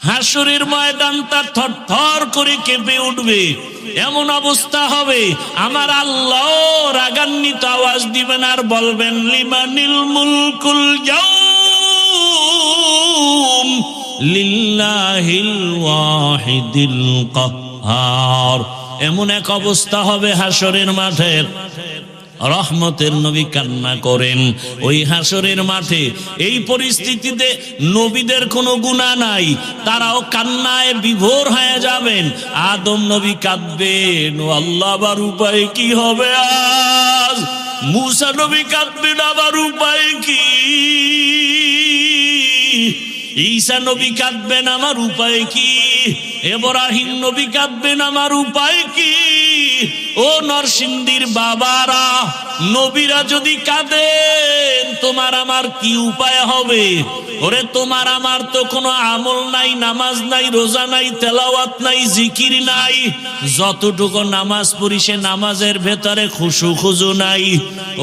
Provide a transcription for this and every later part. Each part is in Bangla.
হাসরের ময়দানটা থরথর করে কেঁপে উঠবে, এমন অবস্থা হবে আমার আল্লাহ রাগান্বিত আওয়াজ দিবেন আর বলবেন লিমানিল মুলকুল ইয়াউম লিল্লাহিল ওয়াহিদিল কাহ্হার। এমন এক অবস্থা হবে হাসরের মাঠের। রহমতের নবী কান্না করেন ওই হাসরের মাঠে। এই পরিস্থিতিতে নবীদের কোনো গুনাহ নাই, তারাও কান্নায় বিভোর হয়ে যাবেন। আদম নবী কাঁদবেন, ও আল্লাহ আবার উপায় কি হবে আজ। মূসা নবী কাঁদবেন, আবার উপায় কি। ঈসা নবী কাঁদবেন, আমার উপায় কি। ইব্রাহিম নবী কাঁদবেন, আমার উপায় কি। ও নরসিংদীর বাবারা, নবীরা যদি কাঁদেন তোমার আমার কি উপায় হবে। ওরে তোমার আমার তো কোনো আমল নাই, নামাজ নাই, রোজা নাই, তেলাওয়াত নাই, জিকির নাই। যতটুকু নামাজ পড়ি সে নামাজের ভেতরে খুশু খুজু নাই।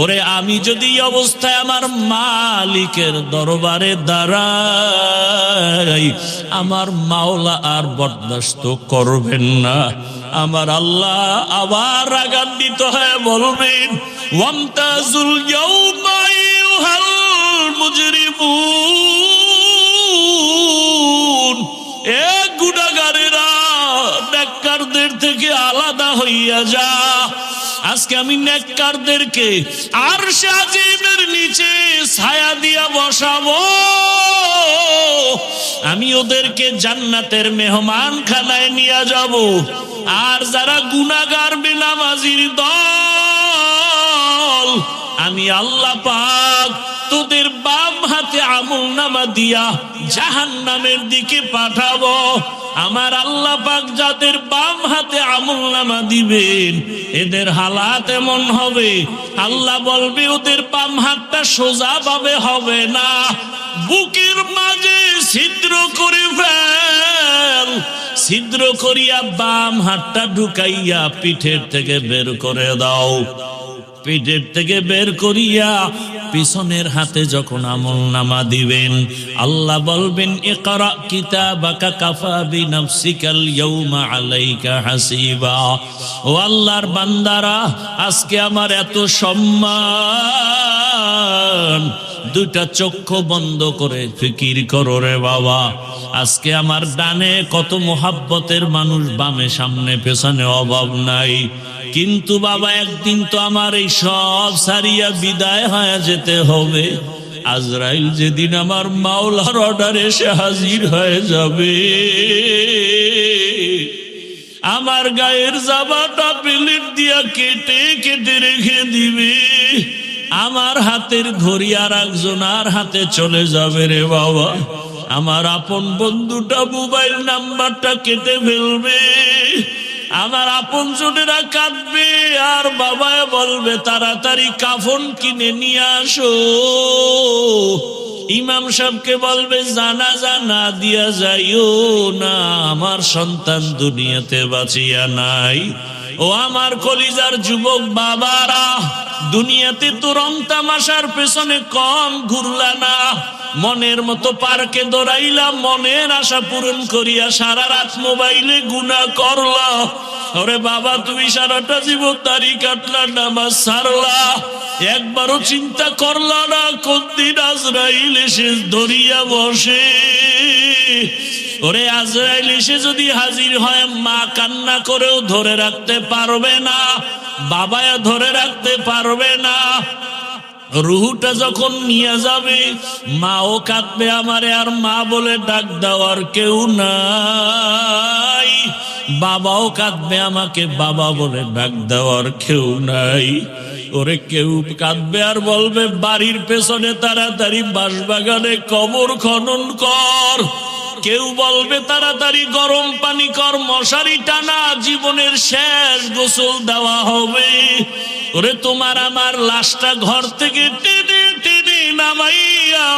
ওরে আমি যদি এই অবস্থায় আমার মালিকের দরবারে দাঁড়াই, আমার মাওলা আর বরদাস্ত করবেন না। আমার আল্লাহ আবার রাগান্বিত হয়ে বলবেন ওয়ামতাজুল ইয়াউমা আইয়ুহাল মুজরিমুন, এ গুনাহগারেরা নেককারদের থেকে আলাদা হইয়া যা। আজকে আমি নেককারদেরকে আরশে আজিমের নিচে ছায়া দিয়া বসাবো। আমি ওদেরকে জান্নাতের মেহমান খানায় নিয়ে যাব। আর যারা গুনাহগার বেনামাজির দল, আমি আল্লাহ পাক তোদের বাম হাতে আমলনামা দিয়া জাহান্নামের দিকে পাঠাবো। আমার আল্লাহ পাক যাদের বাম হাতে আমলনামা দিবেন এদের হালাত এমন হবে, আল্লাহ বলবে ওদের বাম হাতটা সোজা ভাবে হবে না, বুকের মাঝে ছিদ্র করে ফেল। ছিদ্র করিয়া বাম হাতটা ঢুকাইয়া পিঠের থেকে বের করে দাও। পিঠের থেকে বের করিয়া পিছনের হাতে যখন আমলনামা দিবেন আল্লাহ বলবেন ইকরা কিতাবাকা কাফা বিনাফসিকাল ইয়াউমা আলাইকা হাসিবা। ও আল্লাহর বান্দারা, আজকে আমার এত সম্মান, দুইটা চক্ষু বন্ধ করে ফিকির করো রে বাবা। আজকে আমার ডানে কত মোহাব্বতের মানুষ, বামে সামনে পেছনে অভাব নাই। কিন্তু বাবা একদিন তো আমার এই সব সারিয়া বিদায় হয়ে যেতে হবে। আজরাইল যেদিন আমার মাওলার অর্ডারে এসে হাজির হয়ে যাবে, আমার গায়ের জামাটা প্লেট দিয়া কেটে কেটে রেখে দিবে। আমার হাতের ঘড়ি আর একজনের হাতে চলে যাবে রে বাবা। আমার আপন বন্ধুটা মোবাইল নাম্বারটা কেটে ফেলবে। আমার আপন জনেরা কাঁদবে আর বাবা বলবে তাড়াতাড়ি কাফন কিনে নিয়ে আসো। ইমাম সাহেবকে বলবে জানাজা না দিয়া যাইও না, আমার সন্তান দুনিয়াতে বাঁচিয়া নাই। ও আমার কলিজার যুবক বাবারা, দুনিয়াতে তো রং তামাশার পেছনে কম ঘুরলা না। মনের মতো পার্কে দৌড়াইলাম, মনের আশা পূরণ করিয়া সারা রাত মোবাইলে গুনাহ করলা। ওরে বাবা, তুমি সারাটা জীবন দাড়ি কাটলা, নামাজ ছাড়লা, একবারও চিন্তা করলা না কোন দিন আজরাইল এসে ধরিয়া বসে। ওরে আজরাইল এসে যদি হাজির হয়, মা কান্না করেও ধরে রাখতে পারবে না, বাবায়া ধরে রাখতে পারবে না। রুহুটা যখন নিয়ে যাবে মাও কাঁদবে আমারে, আর মা বলে ডাক দেওয়ার কেউ নাই। বাবাও কাঁদবে আমাকে, বাবা বলে ডাক দেওয়ার কেউ নাই। ওরে কেউ কাঁদবে আর বলবে বাড়ির পেছনে তাড়াতাড়ি বাঁশবাগানে কবর খনন কর। কেউ বলবে তাড়াতাড়ি গরম পানি কর, মশারি টানা, জীবনের শেষ গোসল দেওয়া হবে। ওরে তোমার আমার লাশটা ঘর থেকে টেনে টেনে নামাইয়া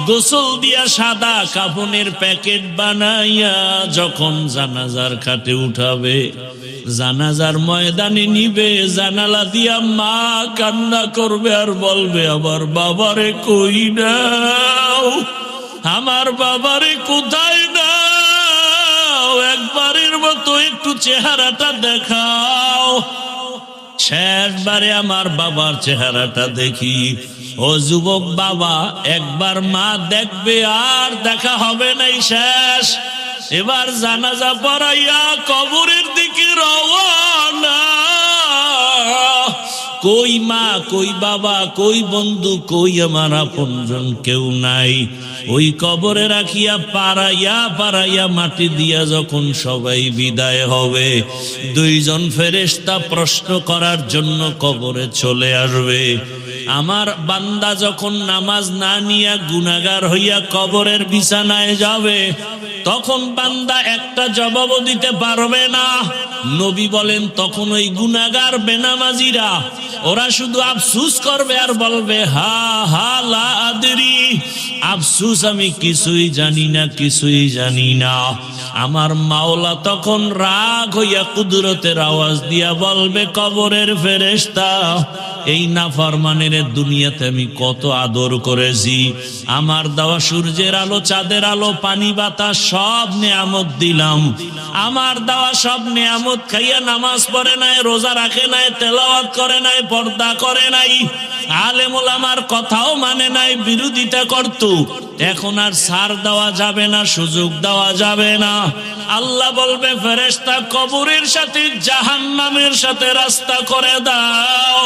গোসল দিয়া সাদা কাফনের প্যাকেট বানাইয়া যখন জানাজার খাটে উঠাবে, জানাজার ময়দানে নিবে, জানালা দিয়া মা কান্না করবে আর বলবে আমার বাবারে কই নাও, আমার বাবারে কোথায় নাও। করো তো, একটু চেহারাটা দেখাও। শেষবারে আমার বাবার চেহারাটা দেখি। ও যুবক বাবা, একবার মা দেখবে আর দেখা হবে নাই, শেষ। এবার জানাজা পড়াইয়া কবরের দিকে রওনা। কই মা, কই বাবা, কই বন্ধু, কই আমার আপনজন, কেউ নাই। ওই কবরে রাখিয়া পাড়াইয়া পাড়াইয়া মাটি দিয়া যখন সবাই বিদায় হবে, দুইজন ফেরেশতা প্রশ্ন করার জন্য কবরে চলে আসবে। আমার বান্দা যখন নামাজ না নিয়া গুনাহগার হইয়া কবরের বিছানায় যাবে, তখন বান্দা একটা জবাবও দিতে পারবে না। নবী বলেন, তখন ওই গুনাহগার বেনামাজিরা ওরা শুধু আফসুস করবে আর বলবে, হা হা লা আদরি, আফসুস, আমি কিছুই জানি না, কিছুই জানি না। আমার মাওলা তখন রাগ হইয়া কুদরতের আওয়াজ দিয়া বলবে, কবরের ফেরেশতা, এই নাফরমানের দুনিয়াতে আমি কত আদর করেছি। আমার দেওয়া সূর্যের আলো, চাঁদের আলো, পানি বাতাস সব নেয়ামত দিলাম। আমার দেওয়া সব নেয়ামত খাইয়া নামাজ পড়ে নাই, রোজা রাখে নাই, তেলাওয়াত করে নাই, পর্দা করে নাই, আলেম ওলামার কথাও মানে নাই, বিরোধিতা করত। এখন আর ছাড় দেওয়া যাবে না, সুযোগ দেওয়া যাবে না। আল্লাহ বলবে, ফেরেশতা, কবরের সাথে জাহান্নামের সাথে রাস্তা করে দাও।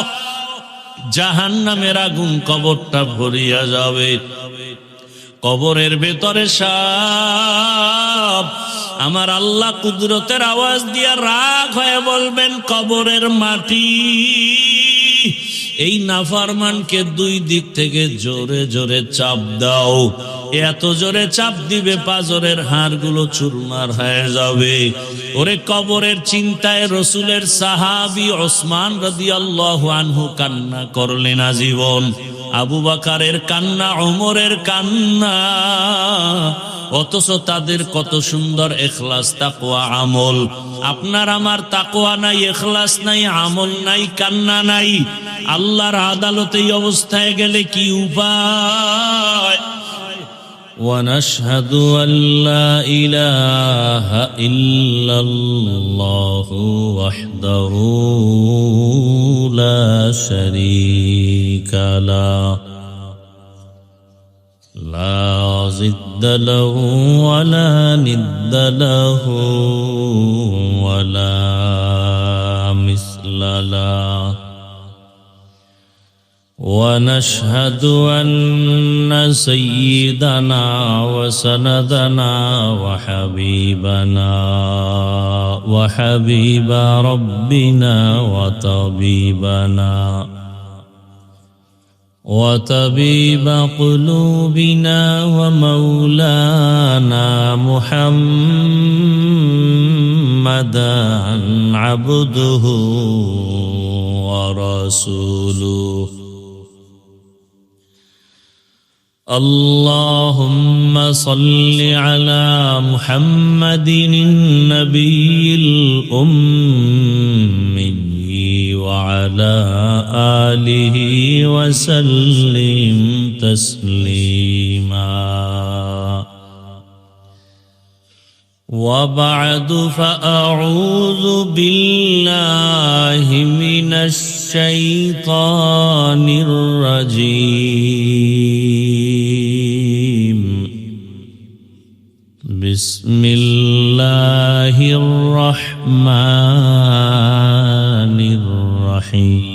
জাহান্নামের আগুন কবরটা ভরিয়া যাবে। কবরের ভেতরে সাপ। আমার আল্লাহ কুদরতের আওয়াজ দিয়া রাগ হয়ে বলবেন, কবরের মাটি, এই নাফরমানকে দুই দিক থেকে জোরে জোরে চাপ দাও। এত জোরে চাপ দিবে পাজরের হাড়গুলো চুরমার হয়ে যাবে। ওরে কবরের চিন্তায় রসুলের সাহাবী ওসমান রাদিয়াল্লাহু আনহু কান্না করলেন আজীবন। আবু বকরের কান্না, ওমরের কান্না, অথচ তাদের কত সুন্দর ইখলাস, তাকওয়া, আমল। আপনার আমার তাকওয়া নাই, ইখলাস নাই, আমল নাই, কান্না নাই। আল্লাহর আদালতে এই অবস্থায় গেলে কি উপায়? ونشهد أن لا إله إلا الله وحده لا شريك له لا ضد له ولا ند له ولا مثل له ونشهد أن سيدنا وسندنا وحبيب ربنا وطبيب قلوبنا ومولانا محمدا عبده ورسوله اللهم صل على محمد النبي الأمي وعلى آله وسلم تسليما وبعد فأعوذ بالله من الشيطان الرجيم بسم الله الرحمن الرحيم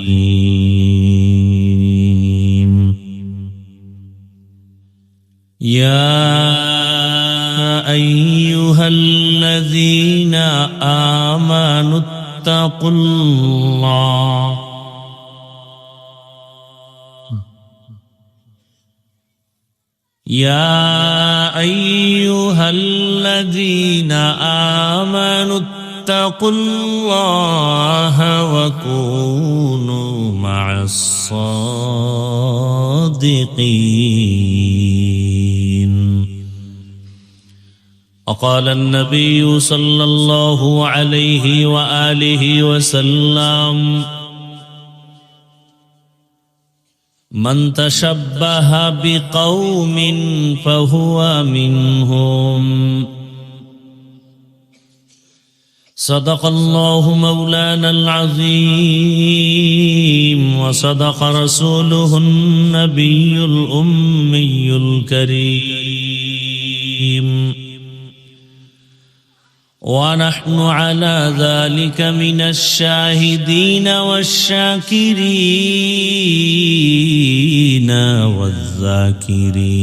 يا أيها الذين آمنوا اتقوا الله يا أيها الذين آمنوا اتقوا الله وكونوا مع الصادقين وقال النبي صلى الله عليه وآله وسلم من تشبه بقوم فهو منهم صدق الله مولانا العظيم وصدق رسوله النبي الأمي الكريم ونحن على ذلك من الشاهدين والشاكرين والذاكرين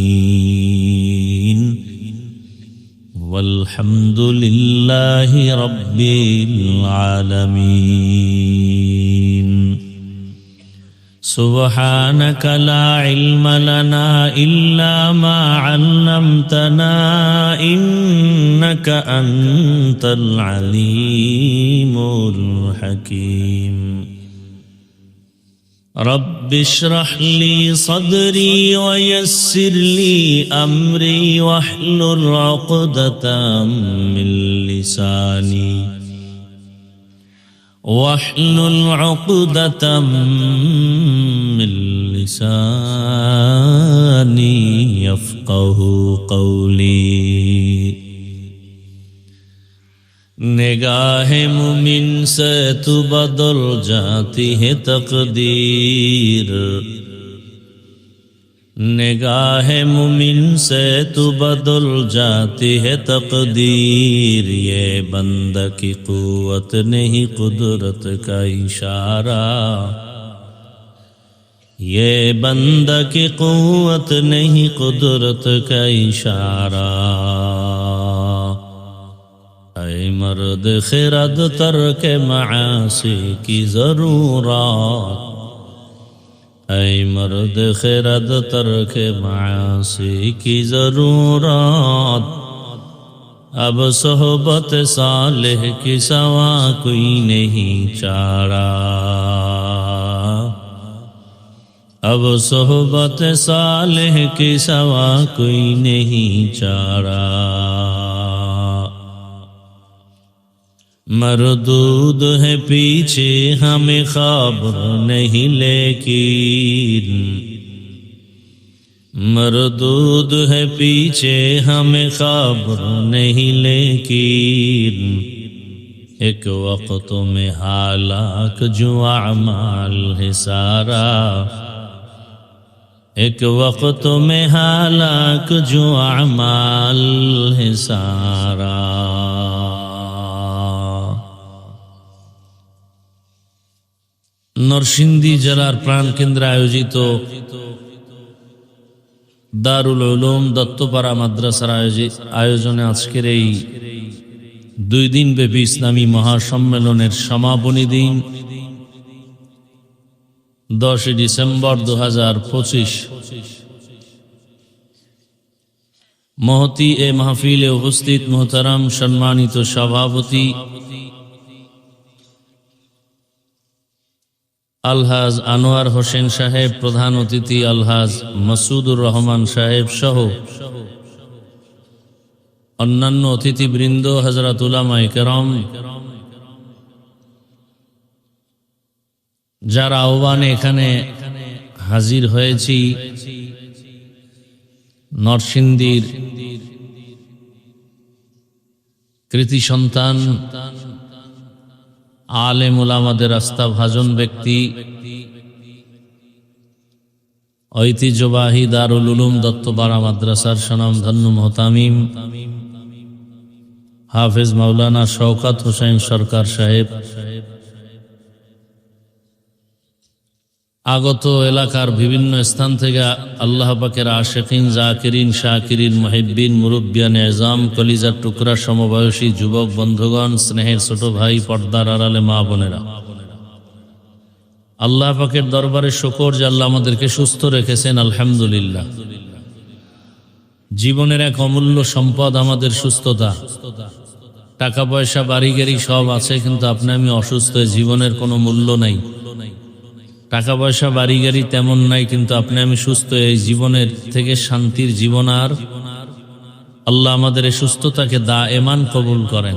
والحمد لله رب العالمين سبحانك لا علم لنا إلا ما علمتنا إنك أنت العليم الحكيم رب اشرح لي صدري ويسر لي أمري واحلل عقدة من لساني يفقه قولي निगाह मुमिन से तू बदल जाती है तकदीर निगाह मुमिन से तू बदल जाती है तकदीर ये बंदा की कुव्वत नहीं कुदरत का इशारा ये बंदा की कुव्वत नहीं कुदरत का इशारा ऐ मर्द खिरद तर्क मासी की जरूरत ऐ मर्द खिरद तर्क मासी की जरूरत अब सोहबत सालेह की सवा कोई नहीं चारा अब सोहबत सालेह की सवा कोई नहीं चारा मरदूद है पीछे हमें खबर नहीं लेकिन मरदूद है पीछे हमें खबर नहीं लेकिन एक वक्त में हालाक जो अमाल है सारा एक वक्त में हालाक जो अमाल है सारा নরসিংদী জেলার প্রাণকেন্দ্রে আয়োজিত দারুল উলুম দত্তপাড়া মাদ্রাসার আয়োজনে আজকের এই 2 দিন ব্যাপী ইসলামী মহাসম্মেলনের সমাপনী দিন 10 ডিসেম্বর 2025 মহতি এ মাহফিলে উপস্থিত মোহতারাম সম্মানিত সভাপতি আলহাজ আনোয়ার হোসেন সাহেব, প্রধান অতিথি আলহাজ মাসুদুর রহমান সাহেব সহ অন্যান্য অতিথিবৃন্দ, হযরত উলামায়ে কেরাম, যারা আহ্বানে এখানে হাজির হয়েছি, নরসিংদীর কৃতি সন্তান আলেম উলামাদের আস্থাভাজন ব্যক্তি, ঐতিহ্যবাহী দারুল উলুম দত্তপাড়া মাদ্রাসার স্বনামধন্য মুহতামিম হাফেজ মাওলানা শওকত হোসেন সরকার সাহেব, আগত এলাকার বিভিন্ন স্থান থেকে আল্লাহ পাকের আশিকিন, জাকিরিন, শাকিরিন, মুহিব্বিন, মুরব্বিয়ান এজাম, কলিজার টুকরা সমবয়সী যুবক বন্ধুগণ, স্নেহের ছোট ভাই, পর্দার আড়ালে মা বোনেরা, আল্লাহ পাকের দরবারে শুকর যে আল্লাহ আমাদেরকে সুস্থ রেখেছেন, আলহামদুলিল্লাহ। জীবনের এক অমূল্য সম্পদ আমাদের সুস্থতা। টাকা পয়সা বাড়ি গাড়ি সব আছে, কিন্তু আপনি আমি অসুস্থ, জীবনের কোনো মূল্য নাই। টাকা পয়সা বাড়ি গাড়ি তেমন নাই, কিন্তু আপনি আমি সুস্থ, এই জীবনের থেকে শান্তির জীবন। আর আল্লাহ আমাদের এই সুস্থতাকে দায়েমান কবুল করেন।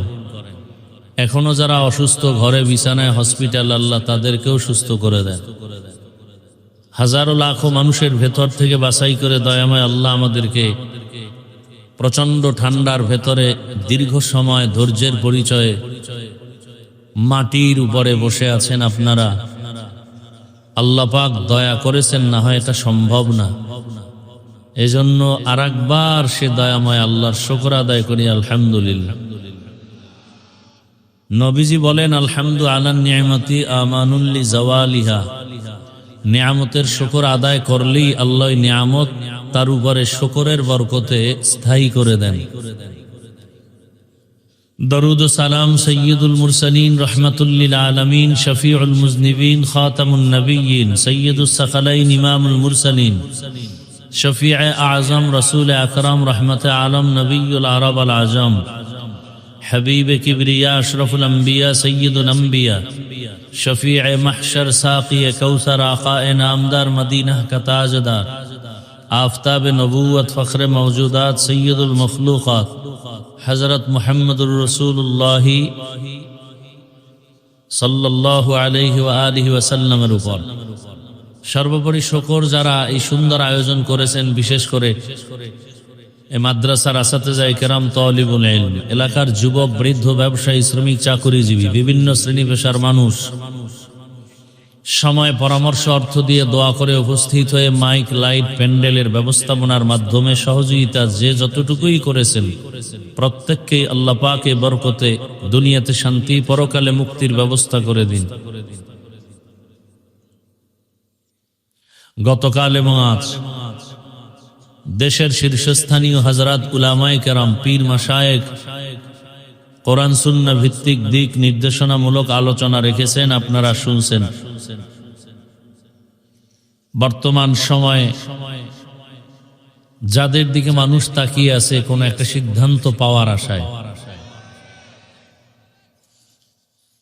এখনো যারা অসুস্থ, ঘরে বিছানায়, হসপিটাল, আল্লাহ তাদেরকেও সুস্থ করে দেন। হাজারো লাখো মানুষের ভেতর থেকে বাছাই করে দয়াময় আল্লাহ আমাদেরকে প্রচন্ড ঠান্ডার ভেতরে দীর্ঘ সময় ধৈর্যের পরিচয়ে মাটির উপরে বসে আছেন আপনারা, আল্লাহ পাক দয়া করেছেন, না হয় এটা সম্ভব না। এজন্য আরেকবার সে দয়াময় আল্লাহর শুকর আদায় করি, আলহামদুলিল্লাহ। নবীজি বলেন, আলহামদু আলা নিয়ামতি আমানুল লি জাওয়ালিহা। নিয়ামতের শুকর আদায় করলেই আল্লাহ নিয়ামত তার উপরে শুকরের বরকতে স্থায়ী করে দেন। দরুদ ও সালাম সৈয়দুল মুরসালিন রহমাতুল লিল আলামিন শফিউল মুজনিবিন খাতামুন নবিয়্যিন সৈয়দুস সাকালাইন ইমামুল মুরসালিন শফিউ আযম রাসূল আকরাম রহমতে আলম নবিয়ুল আরব আল আজম হাবিব কিবরিয়া আশরাফুল আম্বিয়া সৈয়দুল আম্বিয়া শফিউ মাহশর সাকি কৌসর আকায়ে নামদার মদিনা কা তাজদার आफताब नबूवत फ़ख्र मौजूदात सैयदुल मखलूक़ात हज़रत मुहम्मदुर रसूलुल्लाह सल्लल्लाहु अलैहि व आलिहि वसल्लमेर উপর সর্বোপরি শুকর যারা এই সুন্দর আয়োজন করেছেন, বিশেষ করে এই মাদ্রাসার আসাতেজায়ে কেরাম, তালিবুল ইলম, এলাকার যুবক, বৃদ্ধ, ব্যবসায়ী, শ্রমিক, চাকুরিজীবী, বিভিন্ন শ্রেণী পেশার মানুষ সময়, পরামর্শ, অর্থ দিয়ে দোয়া করে উপস্থিত হয়ে মাইক, লাইট, প্যান্ডেলের ব্যবস্থাপনার মাধ্যমে সহযোগিতা যে যতটুকুই করেছেন, প্রত্যেককেই আল্লাহ পাকে বরকতে দুনিয়াতে শান্তি, পরকালে মুক্তির ব্যবস্থা করে দিন। গতকাল এবং আজ দেশের শীর্ষস্থানীয় হযরত উলামায়ে কেরাম, পীর, মাশায়েখ কোরআন সুন্নাহ ভিত্তিক দিক নির্দেশনামূলক আলোচনা রেখেছেন, আপনারা শুনছেন। বর্তমান সময়ে যাদের দিকে মানুষ তাকিয়ে আছে কোন একটা সিদ্ধান্ত পাওয়ার আশায়,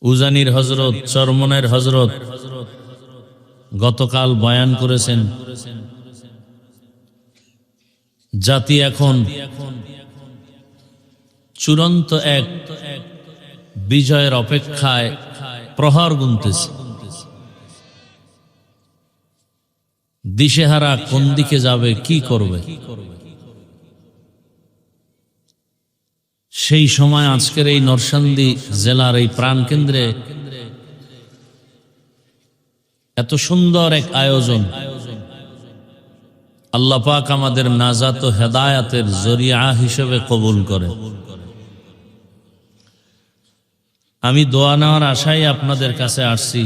উজানির হযরত, চরমনের হযরত গতকাল বয়ান করেছেন, জাতি এখন চূড়ান্ত এক বিজয়ের অপেক্ষায় প্রহর গুনতেছে। দিশেহারা, কোন দিকে যাবে, কি করবে। সেই সময় আজকের এই নরসিংদী জেলার এই প্রাণকেন্দ্রে এত সুন্দর এক আয়োজন আল্লাহ পাক আমাদের নাজাত ও হেদায়াতের জরিয়া হিসেবে কবুল করে। আমি দোয়া নেওয়ার আশায় আপনাদের কাছে আসছি।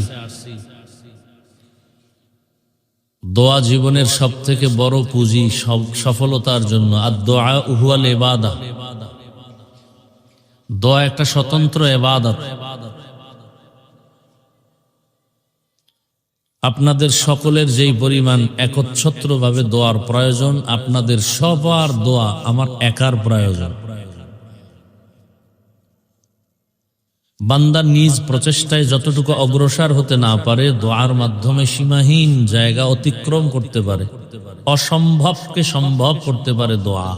দোয়া জীবনের সব থেকে বড় পুঁজি, সফলতার জন্য। আর দোয়া হুয়াল ইবাদা, দোয়া একটা স্বতন্ত্র ইবাদত। আপনাদের সকলের যেই পরিমাণ একচ্ছত্রভাবে দোয়ার প্রয়োজন, আপনাদের সবার দোয়া আমার একার প্রয়োজন। বান্দা নিজ প্রচেষ্টায় যতটুকু অগ্রসর হতে না পারে, দোয়ার মাধ্যমে সীমাহীন জায়গা অতিক্রম করতে পারে, অসম্ভবকে সম্ভব করতে পারে দোয়া।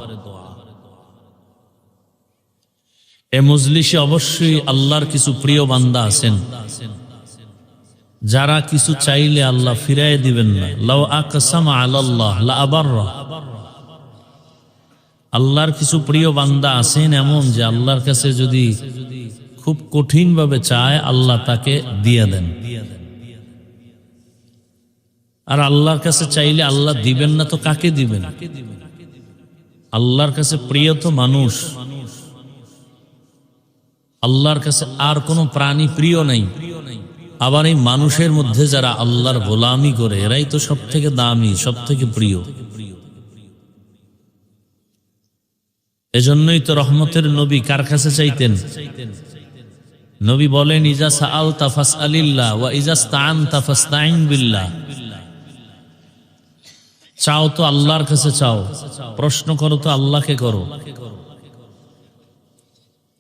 এ মজলিসে অবশ্যই আল্লাহর কিছু প্রিয় বান্দা আছেন যারা কিছু চাইলে আল্লাহ ফিরাই দিবেন না। লাউ আকসামা আলাল্লাহ লা আবাররা। আল্লাহর কিছু প্রিয় বান্দা আছেন এমন যে আল্লাহর কাছে যদি খুব কঠিন ভাবে চায়, আল্লাহ তাকে দিয়ে দেন। আর আল্লাহর কাছে চাইলে আল্লাহ দিবেন না তো কাকে দিবেন? আল্লাহর কাছে প্রিয় তো মানুষ, আল্লাহর কাছে আর কোনো প্রাণী প্রিয় নাই। আবার এই মানুষের মধ্যে যারা আল্লাহর গোলামি করে, এরাই তো সব থেকে দামি, সব থেকে প্রিয়। এজন্যই তো রহমতের নবী কার কাছে চাইতেন? নবী বলেন, ইজা সাআলতা ফাসআলিল্লাহ ওয়া ইজা ইসতাআনতা ফাসতাইন বিল্লাহ। চাও তো আল্লাহর কাছে চাও, প্রশ্ন করো তো আল্লাহকে করো।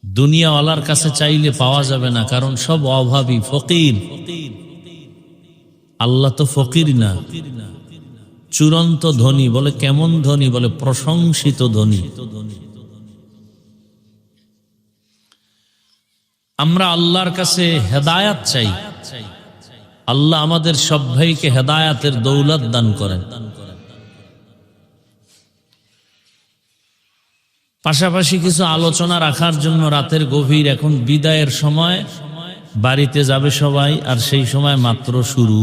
দুনিয়াওয়ালার কাছে চাইলে পাওয়া যাবে না, কারণ সব অভাবী, ফকির। আল্লাহ তো ফকির না, চূড়ান্ত ধনী। বলে কেমন ধনী? বলে প্রশংসিত ধনী। আমরা আল্লাহর কাছে হেদায়াত চাই। আল্লাহ আমাদের সব ভাইকে হেদায়াতের দৌলত দান করেন। পাশাপাশি কিছু আলোচনা রাখার জন্য রাতের গভীর, এখন বিদায়ের সময়, বাড়িতে যাবে সবাই, আর সেই সময় মাত্র শুরু।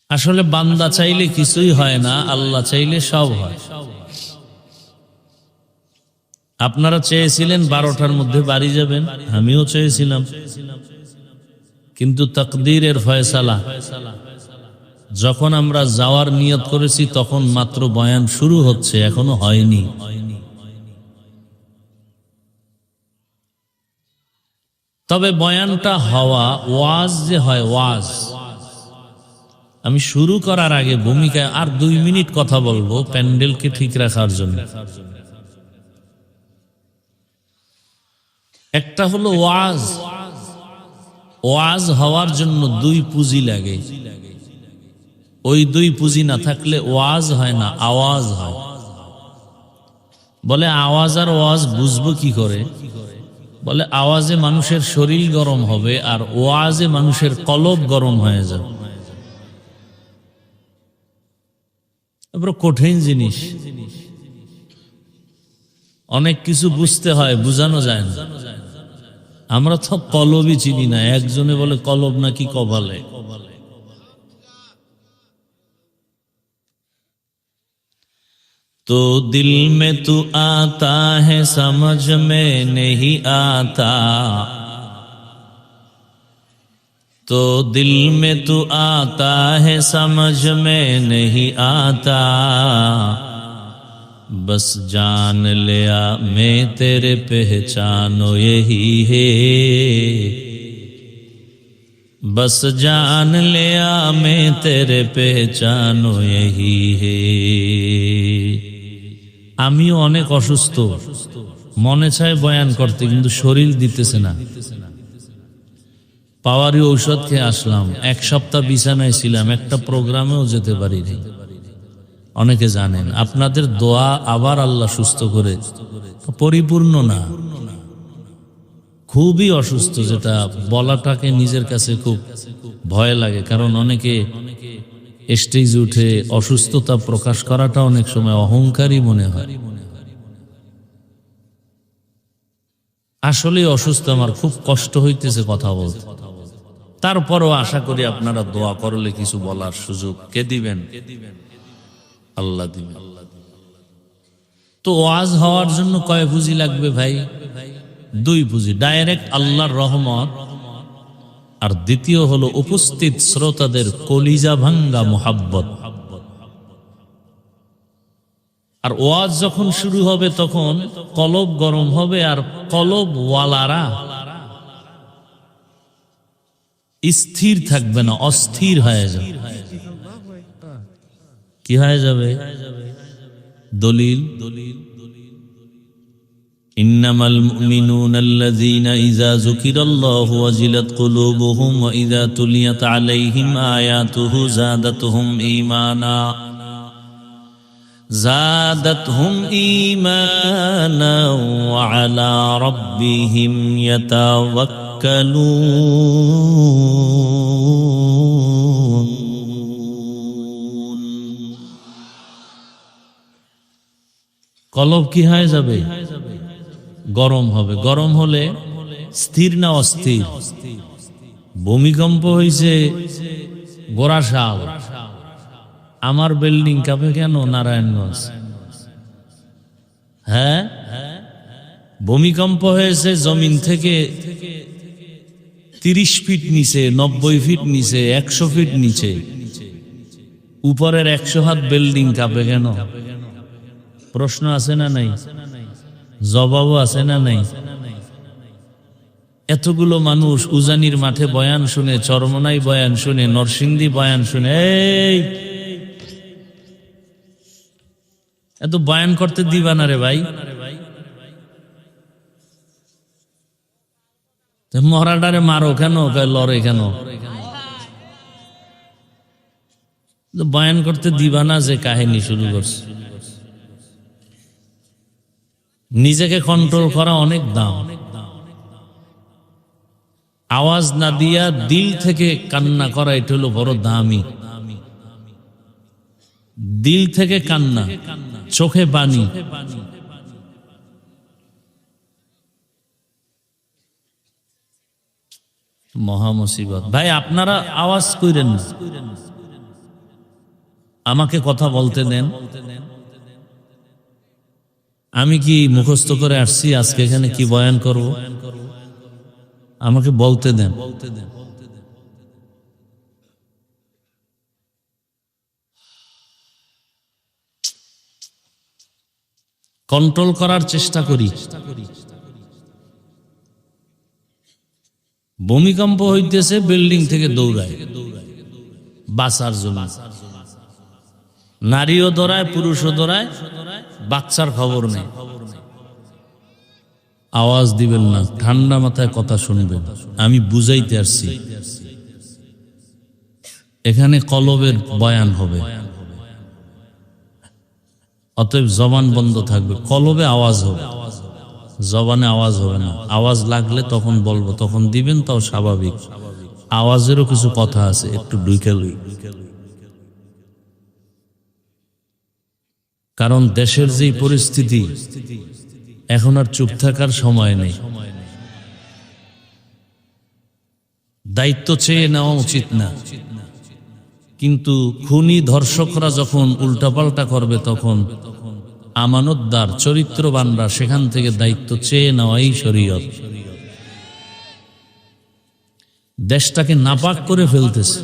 আসলে বান্দা চাইলে কিছুই হয় না, আল্লাহ চাইলে সব হয়। আপনারা চেয়েছিলেন 12টার মধ্যে বাড়ি যাবেন, আমিও চেয়েছিলাম, কিন্তু তাকদীরের ফয়সালা, যখন আমরা যাওয়ার নিয়ত করেছি তখন মাত্র বয়ান শুরু হচ্ছে, এখনো হয়নি। তবে বয়ানটা হওয়া, ওয়াজ যে হয়, ওয়াজ আমি শুরু করার আগে ভূমিকায় আর 2 মিনিট কথা বলবো প্যান্ডেলকে ঠিক রাখার জন্য। একটা হলো ওয়াজ। ওয়াজ হওয়ার জন্য 2 পুঁজি লাগে। ওই 2 পুঁজি না থাকলে ওয়াজ হয় না, আওয়াজ হয়। বলে আওয়াজ আর ওয়াজ বুঝবো কি করে? বলে আওয়াজে মানুষের শরীর গরম হবে, আর ওয়াজে মানুষের কলব গরম হয়ে যাবে। বড় কঠিন জিনিস, অনেক কিছু বুঝতে হয়, বুঝানো যায় না। আমরা তো কলবই চিনি না। একজনে বলে কলব নাকি কপালে। तो दिल में तू आता है समझ में नहीं आता, तो दिल में तू आता है समझ में नहीं आता, बस जान लिया मैं तेरे पहचानो यही है, बस जान लिया मैं तेरे पहचानो यही है। আমিও অনেক অসুস্থ, মনে চায় বয়ান করতে, কিন্তু শরীর দিতেছে না। পাওয়ারি ঔষধ খেয়ে আসলাম, 1 সপ্তাহ বিছানায় ছিলাম, একটা প্রোগ্রামেও যেতে পারিনি। অনেকে জানেন, আপনাদের দোয়া আবার আল্লাহ সুস্থ করে, পরিপূর্ণ না, খুবই অসুস্থ, যেটা বলাটাকে নিজের কাছে খুব ভয় লাগে। কারণ অনেকে স্টেজ উঠে অসুস্থতা প্রকাশ করাটা অনেক সময় অহংকারী মনে হয়। আসলে অসুস্থ, আমার খুব কষ্ট হইতেছে কথা বলতে। তারপরও আশা করি আপনারা দোয়া করলে কিছু বলার সুযোগ কে দিবেন? আল্লাহ দিবেন। তো ওয়াজ হওয়ার জন্য কয় পুঁজি লাগবে ভাই? 2 পুঁজি। ডাইরেক্ট আল্লাহর রহমত, আর দ্বিতীয় হলো উপস্থিত শ্রোতাদের কলিজা ভাঙ্গা মুহাব্বত। আর ওয়াজ যখন শুরু হবে তখন কলব গরম হবে, আর কলব ওয়ালারা স্থির থাকবে না, অস্থির হয়ে যাবে। কি হয়ে যাবে? দলিল, ইন্নামাল মুমিনুনা আল্লাযীনা ইযা যুকিরাল্লাহু ওয়াজিলাত কুলুবুহুম ওয়া ইযা তুলিয়াত আলাইহিম আয়াতুহু যাদাতুহুম ঈমানা, زادتهم إيمانا وعلى ربهم يتوكلون। কলব কি হয়ে যাবে? গরম হবে। গরম হলে স্থির না অস্থির? ভূমিকম্প হয়েছে গোরাশাল, আমার বিল্ডিং কাঁপে কেন নারায়ণগঞ্জ? হ্যাঁ, ভূমিকম্প হয়েছে জমিন থেকে 30 ফিট নিচে, 90 ফিট নিচে, 100 ফিট নিচে, উপরের 100 হাত বিল্ডিং কাঁপে কেন? প্রশ্ন আছে না নাই? জবাবও আছে না নাই? এতগুলো মানুষ উজানির মাঠে বয়ান শুনে, চরমনাই বয়ান শুনে, নরসিংদী বয়ান শুনে, এই এত বয়ান করতে দিবা না রে ভাই। মরাডারে মারো কেন, লড়ে কেন? বয়ান করতে দিবা না যে কাহিনী শুরু করছে। নিজেকে কন্ট্রোল করা অনেক দাম। আওয়াজ না দিয়া দিল থেকে কান্না করা, এটা হলো বড় দামি। দিল থেকে কান্না, চোখে পানি, মহা মুসিবত। ভাই আপনারা আওয়াজ কইরেন না, আমাকে কথা বলতে দেন। আমি কি মুখস্থ করে আসছি আজকে এখানে কি বয়ান করব? আমাকে বলতে দেন। কন্ট্রোল করার চেষ্টা করি। ভূমিকম্প হইতেছে, বিল্ডিং থেকে দৌড়ায় বাঁচার জন্য। নারীও দৌড়ায়, পুরুষও দৌড়ায়, বাচ্চার খবর নেই। আওয়াজ দিবেন না, ঠান্ডা মাথায় কথা শুনবেন। আমি বুঝাইতে আসছি, এখানে কলবের বয়ান হবে, অতএব জবান বন্ধ থাকবে। কলবে আওয়াজ হবে, জবানে আওয়াজ হবে না। আওয়াজ লাগলে তখন বলবো, তখন দিবেন, তাও স্বাভাবিক। আওয়াজেরও কিছু কথা আছে, একটু ঢুকে লই। কারণ দেশের যে পরিস্থিতি, এখন আর চুপ থাকার সময় নেই। দায়িত্ব চেয়ে নেওয়া উচিত না, কিন্তু খুনি ধর্ষকরা যখন উল্টাপাল্টা করবে, তখন আমানতদার চরিত্রবানরা সেখান থেকে দায়িত্ব চেয়ে নেওয়াই শরীয়ত। দেশটাকে নাপাক করে ফেলতেছে,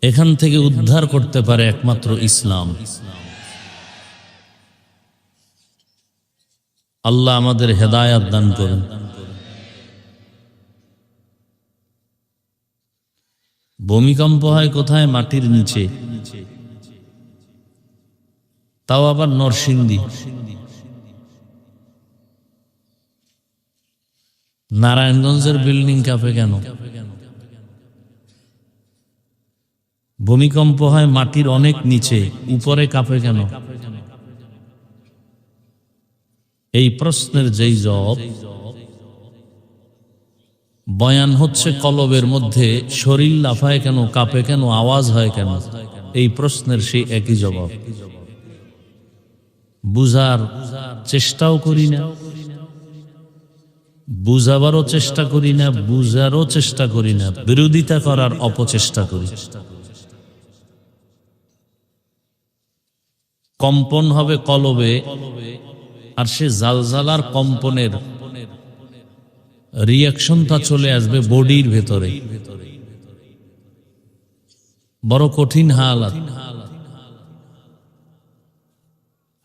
এখান থেকে উদ্ধার করতে পারে একমাত্র ইসলাম। আল্লাহ আমাদের হেদায়াত দান করেন। ভূমিকম্প হয় কোথায়? মাটির নিচে, তাও আবার নরসিংদী। নারায়ণগঞ্জের বিল্ডিং কাঁপে কেন? ভূমিকম্প হয় মাটির অনেক নিচে, উপরে কাঁপে কেন? এই প্রশ্নের যেই জবাব, বয়ান হচ্ছে কলবের মধ্যে। শরীর লাফায় কেন, কাঁপে কেন, আওয়াজ হয় কেন? এই প্রশ্নের সেই একই জবাব। বুঝার চেষ্টাও করি না, বুঝাবারও চেষ্টা করি না, বুঝারও চেষ্টা করি না, বিরোধিতা করার অপচেষ্টা করি। কম্পন হবে কলবে, আর সে জালজালার কম্পনের রিয়াকশনটা চলে আসবে বডির ভেতরে। বড় কঠিন হালাত।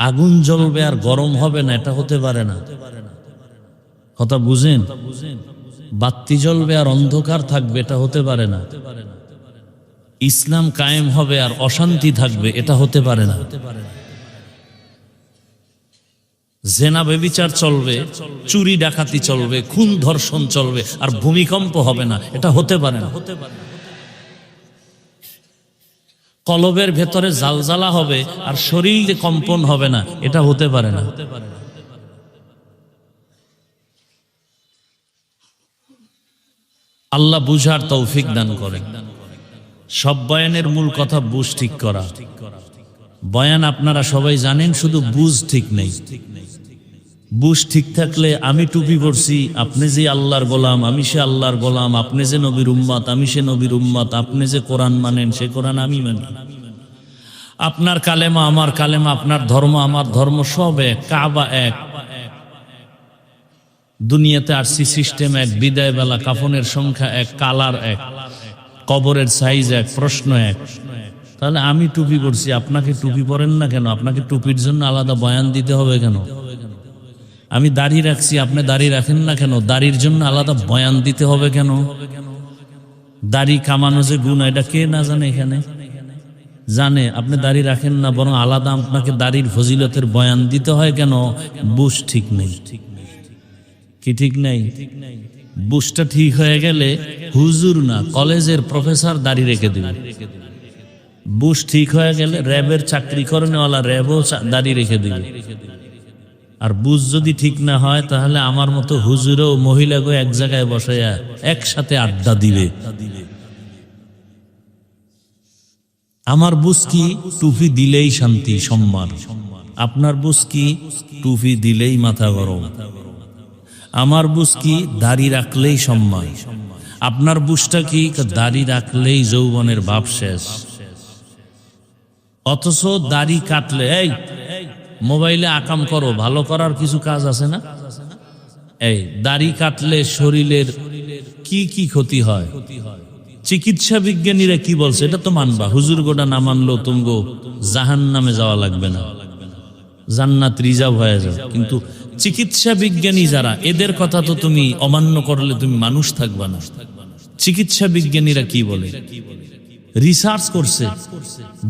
আগুন জ্বলবে আর গরম হবে না, এটা হতে পারে না। কথা বুঝেন? বাতি জ্বলবে আর অন্ধকার থাকবে, এটা হতে পারে না। ইসলাম কায়েম হবে আর অশান্তি থাকবে, এটা হতে পারে না। জেনা ব্যভিচার চলবে, চুরি ডাকাতি চলবে, খুন ধর্ষণ চলবে, আর ভূমিকম্প হবে না, এটা হতে পারে না। কলবের ভেতরে জালজালা হবে আর শরীরে কম্পন হবে না, এটা হতে পারে না। আল্লাহ বুঝার তৌফিক দান করেন। সব বয়ানের মূল কথা বুঝ ঠিক করা। বয়ান আপনারা সবাই জানেন, শুধু বুঝ ঠিক নেই। বুঝ ঠিক থাকলে, আমি টুপি পরছি, আপনি যে আল্লাহর গোলাম, আমি সে আল্লাহর গোলাম, আপনি যে নবীর উম্মত, আমি সে নবীর উম্মত, আপনি যে কোরআন মানেন, সে কোরআন আমি মানি, আপনার কালেমা আমার কালেমা, আপনার ধর্ম আমার ধর্ম, সব এক, কাবা এক, দুনিয়াতে আরসি সিস্টেম এক, বিদায় বেলা কাফনের সংখ্যা এক, কালার এক, কবরের সাইজ এক, প্রশ্ন এক। তাহলে আমি টুপি পরছি, আপনাকে টুপি পরেন না কেন? আপনাকে টুপির জন্য আলাদা বয়ান দিতে হবে কেন? আমি দাড়ি রাখছি, আপনি দাড়ি রাখেন না কেন? দাড়ির জন্য আলাদা বয়ান দিতে হবে কেন? দাড়ি কামানো যে গুণ, এটা কে না জানে? এখানে জানে। আপনি দাড়ি রাখেন না, বরং আলাদা আপনাকে দাড়ির ফজিলতের বয়ান দিতে হয় কেন? বুঝ ঠিক নেই। কি ঠিক নাই? বুঝটা ঠিক হয়ে গেলে হুজুর না, কলেজের প্রফেসর দাড়ি রেখে দিবে। বুঝ ঠিক হয়ে গেলে র্যাবের চাকরি করেনেওয়ালা র্যাবও দাড়ি রেখে দিবে। আর বুঝ যদি ঠিক না হয়, তাহলে আমার মতো হুজুরও মহিলাকে এক জায়গায় বসাইয়া একসাথে আড্ডা দিবে। আমার বুঝ কি? টুপি দিলেই শান্তি সম্মান। আপনার বুঝ কি? টুপি দিলেই মাথা গরম। আমার বুঝ কি দাড়ি রাখলেই সম্মান, আপনার বুঝটা কি দাড়ি রাখলেই যৌবনের ভাব শেষ। অথচ দাড়ি কাটলে এই মোবাইলে আকাম করো, ভালো করার কিছু কাজ আছে না? এই দাড়ি কাটলে শরীরের কি কি ক্ষতি হয়? চিকিৎসা বিজ্ঞানীরা কি বলছে এটা তো মানবা, হুজুর গোটা না মানলেও তুমগো জাহান্নামে যাওয়া লাগবে না, জান্নাত রিজার্ভ হয়ে যাবে। কিন্তু চিকিৎসা বিজ্ঞানী যারা, এদের কথা তো তুমি অমান্য করলে তুমি মানুষ থাকবা না। চিকিৎসা বিজ্ঞানীরা কি বলে, রিসার্চ করছে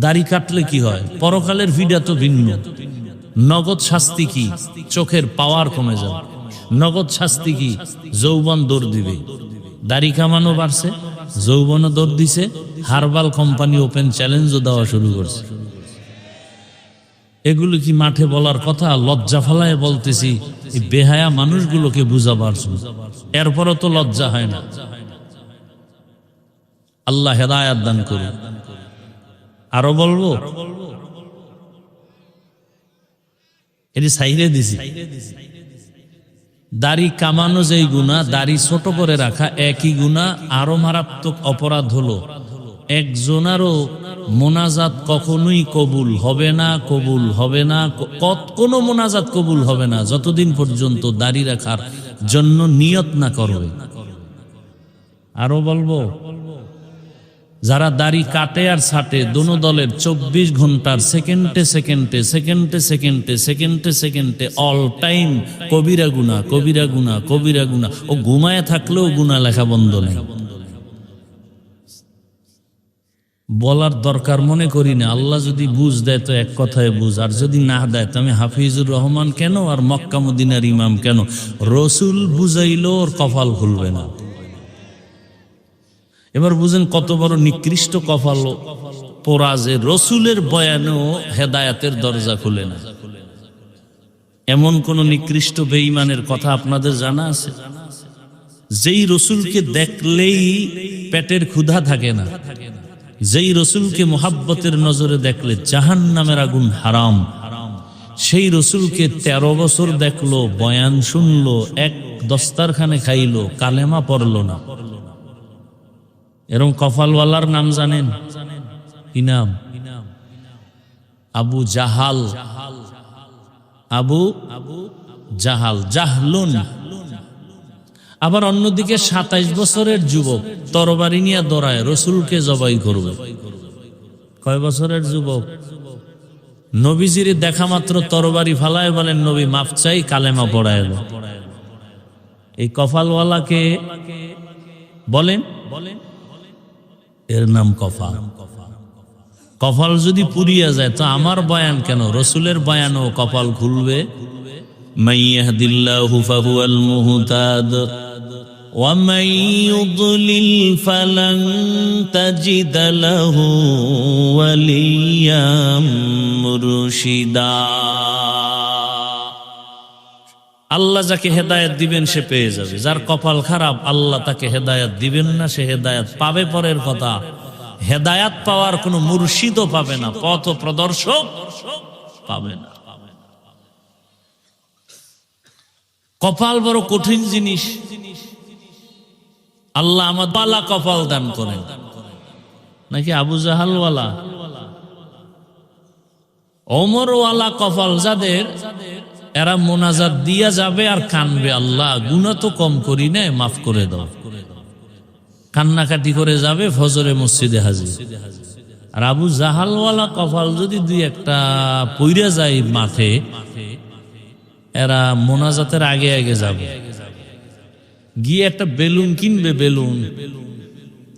দাড়ি কাটলে কি হয়। পরকালের ভিডা তো ভিন্ন। নগদ শাস্তি কি? চোখের পাওয়ার কমে যাবে। নগদ শাস্তি কি? যৌবন দৌড় দিবে। দাড়ি কামানো বাড়ছে, যৌবনও দৌড় দিছে। হার্বাল কোম্পানি ওপেন চ্যালেঞ্জও দেওয়া শুরু করছে। এগুলো কি মাঠে বলার কথা? লজ্জা ফেলায় বলতেছি, এই বেহায়া মানুষগুলোকে বুঝাবার জন্য। এরপরও তো লজ্জা হয় না। আল্লাহ হেদায়াত দান করুন। আরো বলবো, এটি সাইরে দিছি। দাড়ি কামানো যেই গুনাহ, দাড়ি ছোট করে রাখা একই গুনাহ। আরো মারাত্মক অপরাধ হলো একজনারও মোনাজাত কখনোই কবুল হবে না, কবুল হবে না, কোনো মোনাজাত কবুল হবে না যতদিন পর্যন্ত দাড়ি রাখার জন্য নিয়ত না করবে। আরো বলবো, যারা দাড়ি কাটে আর ছাটে দোনো দলের 24 ঘন্টার সেকেন্ডে সেকেন্ডে সেকেন্ডে সেকেন্ডে সেকেন্ডে সেকেন্ডে অল টাইম কবিরা গুনাহ, কবিরা গুনাহ, কবিরা গুনাহ। ও ঘুমায় থাকলেও গুনাহ লেখা বন্ধ নেই। বলার দরকার মনে করি না। আল্লাহ যদি বুঝ দেয় তো এক কথায় বুঝ, আর যদি না দেয় তো আমি হাফিজুর রহমান কেন আর মক্কা মদিনার ইমাম কেন? রসুল বুঝাইলো ওর কপাল খুলবে না। এবার বুঝেন কত বড় নিকৃষ্ট কপাল পোড়া যে রসুলের বয়ানেও হেদায়াতের দরজা খুলে না। এমন কোন নিকৃষ্ট বেঈমানের কথা আপনাদের জানা আছে? যেই রসুলকে দেখলেই পেটের ক্ষুধা থাকে না, যেই রসুলকে মোহাব্বতের নজরে দেখলে জাহান্নামের আগুন হারাম, সেই রসুলকে 13 বছর দেখলো, বয়ান শুনলো, এক দস্তারখানে খাইলো, কালেমা পড়লো না। এরকম কপালওয়ালার নাম জানেন? কি নাম? আবু জাহাল। আবু জাহাল, জাহলুন। আবার অন্যদিকে 27 বছরের যুবক তরবারি নিয়ে দৌড়ায় রসুলকে জবাই করবে। কয় বছরের যুবক? নবীজির দেখা মাত্র তরবারি ফালায় বলেন নবী মাফ চাই, কালেমা পড়ায়। এই কপালওয়ালাকে বলেন, এর নাম কপাল। কপাল যদি পুড়িয়া যায় তো আমার বয়ান কেন? রসুলের বয়ানও কপাল খুলবে। মাইয়াহদিল্লাহু ফাহুয়াল মুহতাদ ওয়া মান ইউদ্লিল ফালান তাজিদ লাহু ওয়ালিয়াম মুরশিদা। আল্লাহ যাকে হেদায়েত দিবেন সে পেয়ে যাবে। যার কপাল খারাপ আল্লাহ তাকে হেদায়েত দিবেন না, সে হেদায়েত পাবে পরের কথা। হেদায়েত পাওয়ার কোনো মুর্শিদও পাবে না, পথ প্রদর্শক পাবে না। কপাল বড় কঠিন জিনিস। আল্লাহ আমার বালা কপাল দান করেন, নাকি আবু জাহালওয়ালা ওমরওয়ালা কপাল যাদের, এরা মোনাজাত দিয়া যাবে আর কানবে, আল্লাহ গুনাহ তো কম করি না, মাফ করে দাও। কান্নাকাটি করে যাবে, ফজরে মসজিদে হাজির। আর আবু জাহালওয়ালা কপাল যদি দুই একটা পইরা যায় মাঠে, এরা মোনাজাতের আগে আগে যাবে, গিয়ে একটা বেলুন কিনবে, বেলুন,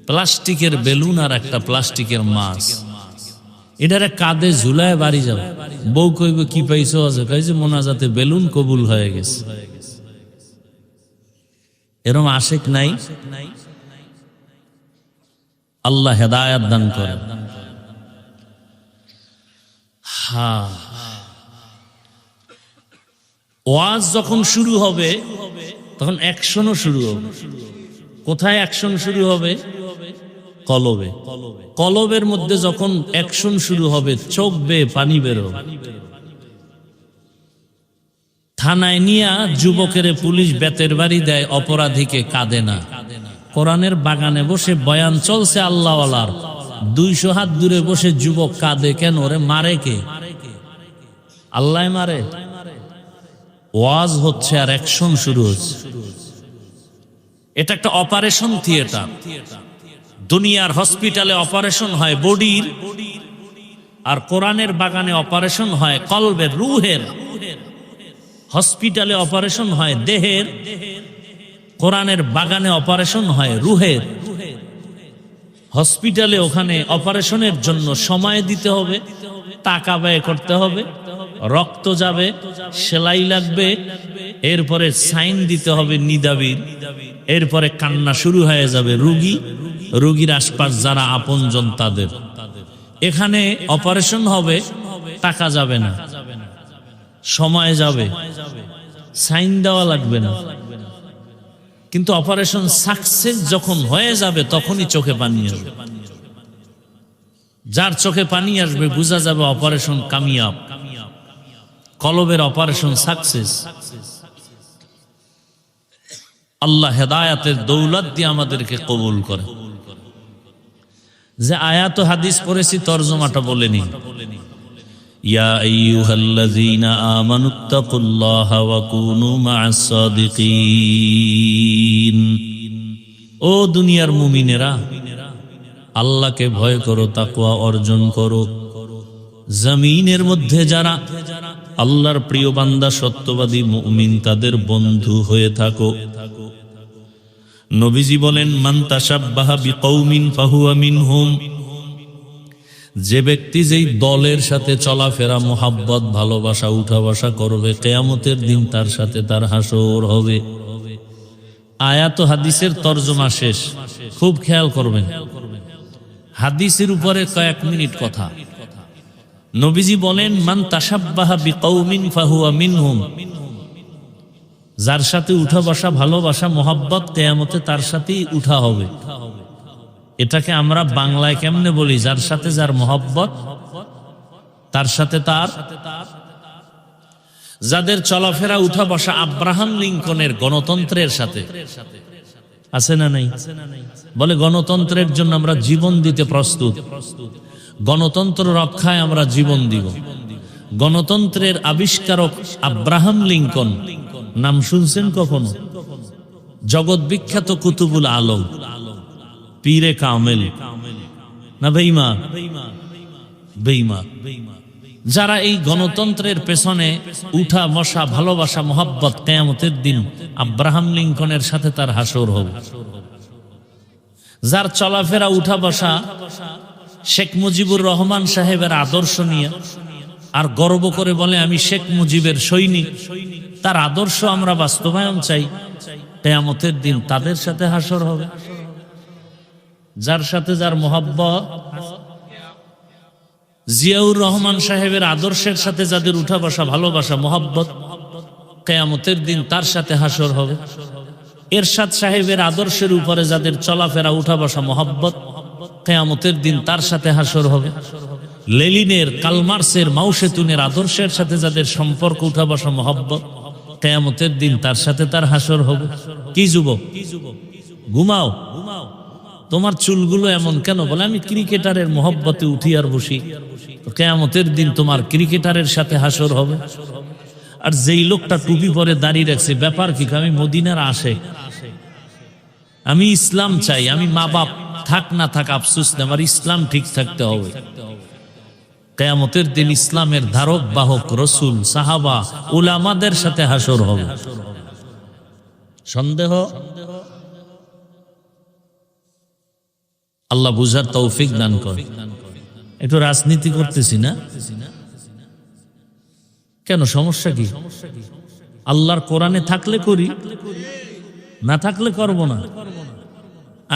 প্লাস্টিকের বেলুন আর একটা প্লাস্টিকের মাছ, এটারে কাঁধে ঝুলায় বাড়ি যাবে। বউ কইবে কি পাইছো? আছে কইছে মোনাজাতে বেলুন কবুল হয়ে গেছে। এরম আশেক নাই? আল্লাহ হেদায়াত দান করেন। হ্যাঁ, ওয়াজ যখন শুরু হবে তখন অ্যাকশনও শুরু হবে। কোথায় অ্যাকশন শুরু হবে? কলবে। কলবের মধ্যে যখন অ্যাকশন শুরু হবে, চোখ বেয়ে পানি বেরো, থানায় নিয়া যুবকের পুলিশ বেতের বাড়ি দেয়, অপরাধীকে কাঁদে না। কোরআনের বাগানে বসে বয়ান চলছে আল্লাহওয়ালার, 200 হাত দূরে বসে যুবক কাঁদে কেন? ওরে মারে কে? আল্লাহ মারে? ওয়াজ হচ্ছে আর অ্যাকশন শুরু হচ্ছে। এটা একটা অপারেশন থিয়েটার। দুনিয়ার হসপিটালে অপারেশন হয় বডির, আর কোরআনের বাগানে অপারেশন হয় কলবের, রুহের। হসপিটালে অপারেশন হয় দেহের, কোরআনের বাগানে অপারেশন হয় রুহের। হসপিটালে ওখানে অপারেশনের জন্য সময় দিতে হবে, টাকা ব্যয় করতে হবে, রক্ত যাবে, সেলাই লাগবে, এরপরে সাইন দিতে হবে নিদাবির, এরপরে কান্না শুরু হয়ে যাবে রোগীর আশপাশ যারা আপনজন তাদের। এখানে অপারেশন হবে, টাকা যাবে না, সময় যাবে, সাইন দেওয়া লাগবে না, কিন্তু অপারেশন সাকসেস যখন হয়ে যাবে তখনই চোখে পানি আসবে। যার চোখে পানি আসবে বোঝা যাবে অপারেশন কামিয়াব, কলবের অপারেশন সাকসেস। আল্লাহ হেদায়াতের দৌলত দিয়ে আমাদেরকে কবুল করে। যে আয়াত ও হাদিস পড়েছি তরজমাটা বলে নিন। ইয়া আইয়ুহাল্লাযীনা আমানুত্তাকুল্লাহা ওয়া কুনু মা'আস সাদিকিন। ও দুনিয়ার মুমিনেরা, আল্লাহকে ভয় করো, তাকওয়া অর্জন করো। জমিনের মধ্যে যারা আল্লাহর প্রিয় বান্দা, সত্যবাদী মুমিন, তাদের বন্ধু হয়ে থাকো। নবীজি বলেন, মান তাশাব্বাহা বিকৌমিন ফাহুয়া মিনহুম। যে ব্যক্তি যেই দলের সাথে চলাফেরা, মোহাব্বত, ভালোবাসা, উঠা বসা করবে, কিয়ামতের দিন তার সাথে তার হাসর হবে। আয়াত হাদিসের তরজমা শেষ, খুব খেয়াল করবেন। হাদিসের উপরে কয়েক মিনিট কথা। নবীজি বলেন, মান তাশাব্বাহা বিকৌমিন ফাহুয়া মিনহুম। যার সাথে উঠা বসা, ভালোবাসা, মোহাব্বত, কিয়ামতে তার সাথেই উঠা হবে। এটাকে আমরা বাংলায় কেমনে বলি? যার সাথে যার মোহাব্বত, তার সাথে তার। যাদের চলাফেরা, উঠা বসা আব্রাহাম লিঙ্কনের গণতন্ত্রের সাথে আছে না নাই? বলে গণতন্ত্রের জন্য আমরা জীবন দিতে প্রস্তুত, গণতন্ত্র রক্ষায় আমরা জীবন দিব। গণতন্ত্রের আবিষ্কারক আব্রাহাম লিঙ্কন, নাম শুনছেন কখনো? জগৎ বিখ্যাত কুতুবুল আলম, পীরে কামেল না বেঈমান? বেঈমান। যারা এই গণতন্ত্রের পেছনে উঠা বসা, ভালোবাসা, মোহাব্বত, কিয়ামতের দিন আব্রাহাম লিঙ্কনের সাথে তার হাসর হবে। যার চলাফেরা, উঠা বসা শেখ মুজিবুর রহমান সাহেবের আদর্শ নিয়ে, আর গর্ব করে বলে আমি শেখ মুজিবের সৈনিক, তার আদর্শ আমরা বাস্তবায়ন চাই, কিয়ামতের দিন তাদের সাথে হাসর হবে। যার সাথে যার মোহাব্বত, জিয়াউর রহমান সাহেবের আদর্শের সাথে যাদের উঠা বসা, ভালোবাসা, মোহাব্বত, কিয়ামতের দিন তার সাথে হাসর হবে। এরশাদ সাহেবের আদর্শের উপরে যাদের চলাফেরা, উঠা বসা, মোহাব্বত, কিয়ামতের দিন তার সাথে হাসর হবে। লেনিনের, কালমার্সের, মাওসেতুনের আদর্শের সাথে যাদের সম্পর্ক, উঠা বসা, মোহাব্বত, কিয়ামতের দিন তার সাথে তার হাসর হবে। কি যুবক, ঘুমাও, তোমার চুলগুলো এমন কেন? বলে আমি ক্রিকেটারের মোহব্বতে উঠি আর বসি। কিয়ামতের দিন তোমার ক্রিকেটারের সাথে হাসর হবে। আর যেই লোকটা টুপি পরে দাঁড়িয়ে রাখছে, ব্যাপার কি? আমি মদিনার আশেক, আমি ইসলাম চাই, আমি মা বাপ থাক না থাক আফসোস নেই, আমার ইসলাম ঠিক থাকতে হবে। কিয়ামতের দিন ইসলামের ধারক বাহক রসুল, সাহাবা, উলামাদের সাথে হাসর হবে। সন্দেহ? আল্লাহ বুঝার তৌফিক দান করে। একটু রাজনীতি করতেছি না কেন? সমস্যা কি? আল্লাহর কোরআনে থাকলে করি, না থাকলে করব না।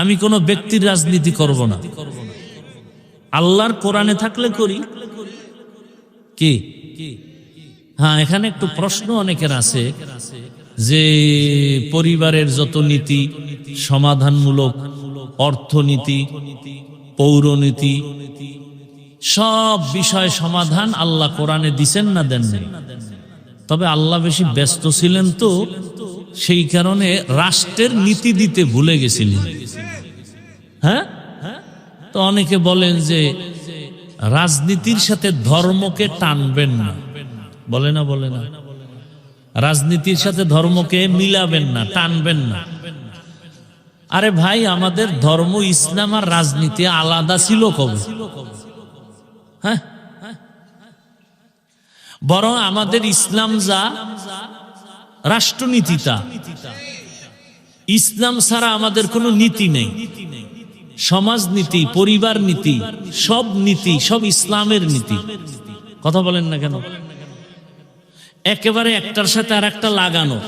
আমি কোনো ব্যক্তির রাজনীতি করব না। আল্লাহর কোরআনে থাকলে করি। কি? হ্যাঁ, এখানে একটু প্রশ্ন অনেকের আছে যে পরিবারের যত নীতি, সমাধানমূলক, অর্থনীতি, পৌরনীতি, সব বিষয় সমাধান আল্লাহ কোরআনে দিছেন না দেন নাই? তবে আল্লাহ বেশি ব্যস্ত ছিলেন তো, সেই কারণে রাষ্ট্রের নীতি দিতে ভুলে গেছিলেন। হ্যাঁ, তো অনেকে বলেন যে রাজনীতির সাথে ধর্মকে টানবেন না, বলে না, বলে না, রাজনীতির সাথে ধর্মকে মিলাবেন না, টানবেন না। আরে ভাই, আমাদের ধর্ম ইসলাম আর রাজনীতি আলাদা ছিল কবে? হ্যাঁ, বরং আমাদের ইসলাম যা, রাষ্ট্রনীতি তা। ইসলাম ছাড়া আমাদের কোনো নীতি নেই। সমাজনীতি, পরিবার নীতি, সব নীতি, সব ইসলামের নীতি। কথা বলেন না কেন? একেবারে একটার সাথে আর একটা লাগানো।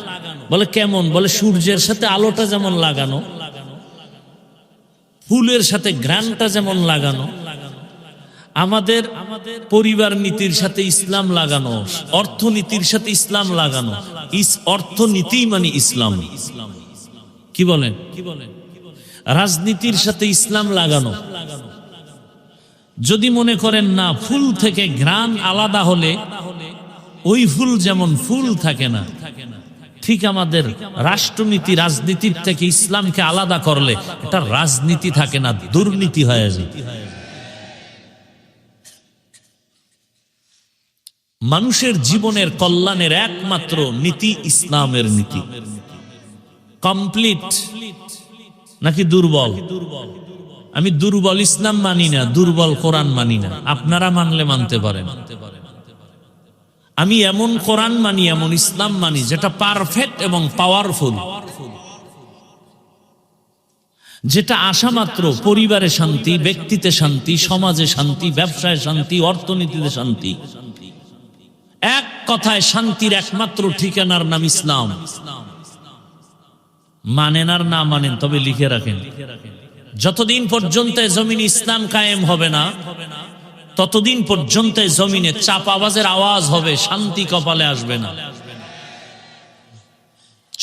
বলে কেমন? বলে সূর্যের সাথে আলোটা যেমন লাগানো, ফুলের সাথে ঘ্রাণটা যেমন লাগানো, আমাদের পরিবার নীতির সাথে ইসলাম লাগানো, অর্থনীতির সাথে ইসলাম লাগানো। অর্থনীতি মানে ইসলাম। কি বলেন? রাজনীতির সাথে ইসলাম লাগানো। যদি মনে করেন না ফুল থেকে ঘ্রাণ আলাদা হলে ওই ফুল যেমন ফুল থাকে না, ঠিক আমাদের রাষ্ট্রনীতি রাজনীতির থেকে ইসলামকে আলাদা করলে এটা রাজনীতি থাকে না, দুর্নীতি হয়ে যায়। মানুষের জীবনের কল্যাণের একমাত্র নীতি ইসলামের নীতি। কমপ্লিট নাকি দুর্বল? আমি দুর্বল ইসলাম মানি না, দুর্বল কোরআন মানি না। আপনারা মানলে মানতে পারেন। আমি এমন কোরআন মানি, এমন ইসলাম মানি যেটা পারফেক্ট এবং পাওয়ারফুল, যেটা আসা মাত্র পরিবারে শান্তি, ব্যক্তিতে শান্তি, সমাজে শান্তি, ব্যবসায় শান্তি, অর্থনীতিতে শান্তি। এক কথায় শান্তির একমাত্র ঠিকানার নাম ইসলাম। মানেন আর না মানেন, তবে লিখে রাখেন, যতদিন পর্যন্ত জমিন ইসলাম কায়েম হবে না, ততদিন পর্যন্ত জমিনে চাপাবাজের আওয়াজ হবে, শান্তি কপালে আসবে না।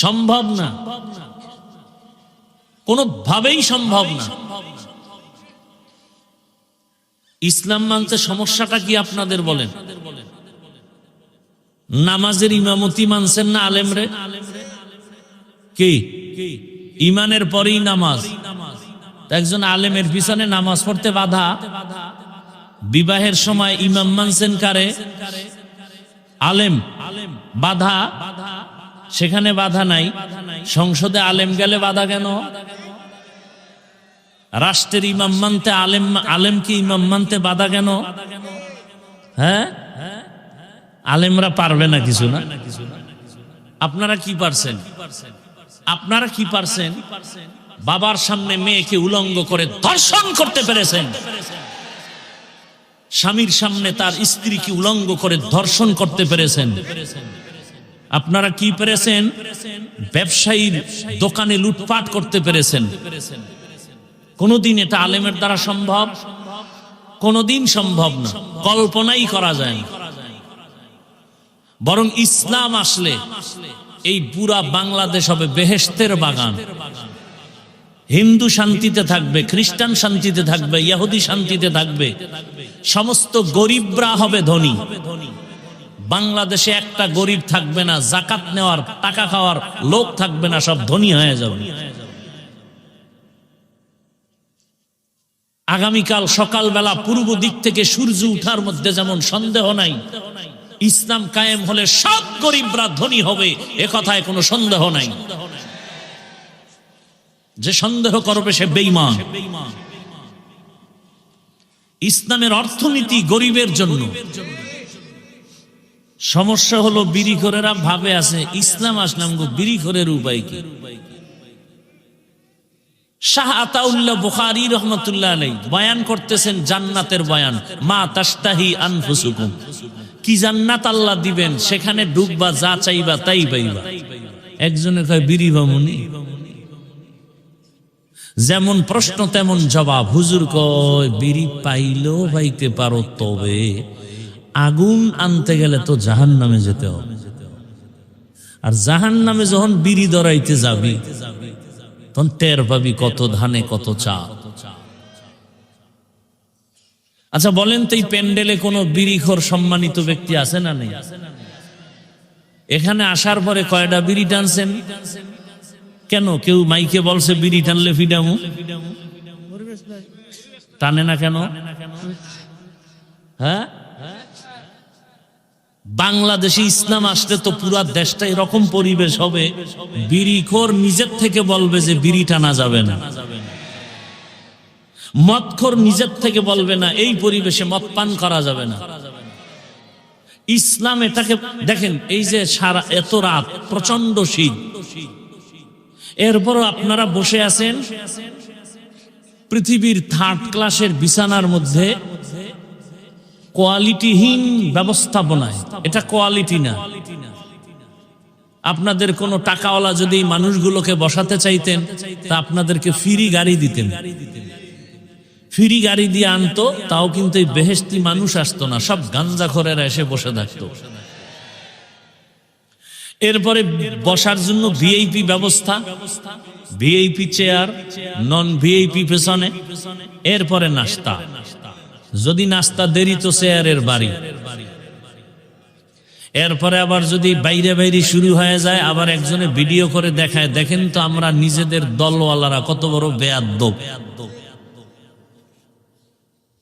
সম্ভব না, কোনোভাবেই সম্ভব না। ইসলাম মানতে সমস্যাটা কি আপনাদের বলেন? নামাজের ইমামতি মানছেন না আলেমরে? কি ইমানের পরেই নামাজ? একজন আলেমের পিছনে নামাজ পড়তে বাধা। বিবাহের সময় ইমাম মানছেন কারে? আলেম। বাধা সেখানে বাধা নাই, সংসদে আলেম গেলে বাধা কেন? রাষ্ট্রের ইমাম মানতে আলেমকে ইমাম মানতে বাধা কেন? হ্যাঁ, আলেমরা পারবে না কিছু না? আপনারা কি পারছেন? আপনারা কি পারছেন? বাবার সামনে মেয়েকে উলঙ্গ করে ধর্ষণ করতে পেরেছেন। স্বামীর সামনে তার স্ত্রীকে উলঙ্গ করে ধর্ষণ করতে পেরেছেন। আপনারা কি পেরেছেন? ব্যবসায়ীর দোকানে লুটপাট করতে পেরেছেন। কোনদিন এটা আলেমের দ্বারা সম্ভব? কোনদিন সম্ভব না, কল্পনাই করা যায় না। বরং ইসলাম আসলে এই পুরা বাংলাদেশ হবে বেহেশতের বাগান। হিন্দু শান্তিতে থাকবে, খ্রিস্টান শান্তিতে থাকবে, ইহুদি শান্তিতে থাকবে, সমস্ত গরিবরা হবে ধনী। বাংলাদেশে একটা গরিব থাকবে না, জাকাত নেওয়ার টাকা খাওয়ার লোক থাকবে না, সব ধনী হয়ে যাবে। আগামীকাল সকালবেলা পূর্ব দিক থেকে সূর্য উঠার মধ্যে যেমন সন্দেহ নাই, ইসলাম কায়েম হলে সব গরিবরা ধনী হবে, এ কথায় কোনো সন্দেহ নাই। যে সন্দেহ করবে সে বেঈমান। ইসলামের অর্থনীতি গরিবের জন্য। সমস্যা হলো বিড়িখোরেরা ভাবে আছে ইসলাম আসলাম গো, বিড়িখোরের উপায় কি? শাহ আতাউল্লাহ বুখারী রহমাতুল্লাহ আলাইহি বয়ান করতেছেন জান্নাতের বয়ান, মা তাশতাহি আনফুসুকুম। কি জান্নাত আল্লাহ দিবেন, সেখানে ঢুকবা, যা চাইবা তাই পাইবা। একজনে কয় বিড়ি বামুনি। যেমন প্রশ্ন তেমন জবাব। হুজুর কয় বিড়ি পাইলেও পাইতে পারো, তবে আগুন আনতে গেলে তো জাহান্নামে যেতে হবে। আর জাহান্নামে যখন বিড়ি ধরাইতে যাবি, তখন টের পাবি কত ধানে কত চা। আচ্ছা বলেন তো, এই প্যান্ডেলে কোনো বিড়িখোর সম্মানিত ব্যক্তি আছে না নেই? এখানে আসার পরে কয়টা বিড়ি টানছেন? কেন কেউ মাইকে বলছে বিড়ি টানলে ফিডামু, টানে না কেন? হ্যাঁ, বাংলাদেশে ইসলাম আসলে তো পুরা দেশটা এরকম পরিবেশ হবে, বিড়িখোর নিজের থেকে বলবে যে বিড়ি টানা যাবে না, মদখোর নিজের থেকে বলবে না এই পরিবেশে মদ পান করা যাবে না। ইসলাম এটাকে দেখেন, এই যে সারা এত রাত প্রচন্ড শীত, এরপরও আপনারা বসে আছেন পৃথিবীর 3rd ক্লাসের বিছানার মধ্যে, কোয়ালিটিহীন ব্যবস্থাপনায়। এটা কোয়ালিটি না। আপনাদের কোনো টাকাওয়ালা যদি মানুষগুলোকে বসাতে চাইতেন তা আপনাদেরকে ফ্রি গাড়ি দিতেন, ফ্রি গাড়ি দিয়ে আনতো, তাও কিন্তু এই বেহেশতি মানুষ আসতো না, সব গাঞ্জাখোরেরা এসে বসে থাকতো। এরপরে বসার জন্য ভিআইপি ব্যবস্থা, ভিআইপি চেয়ার, নন ভিআইপি পেছনে, এরপরে নাস্তা, যদি নাস্তা দেরি তো চেয়ারের বাড়ি, এরপরে আবার যদি বাইরে বাইরে শুরু হয়ে যায় আবার একজনে ভিডিও করে দেখায়, দেখেন তো আমরা নিজেদের দলওয়ালারা কত বড় বেয়াদ্দব,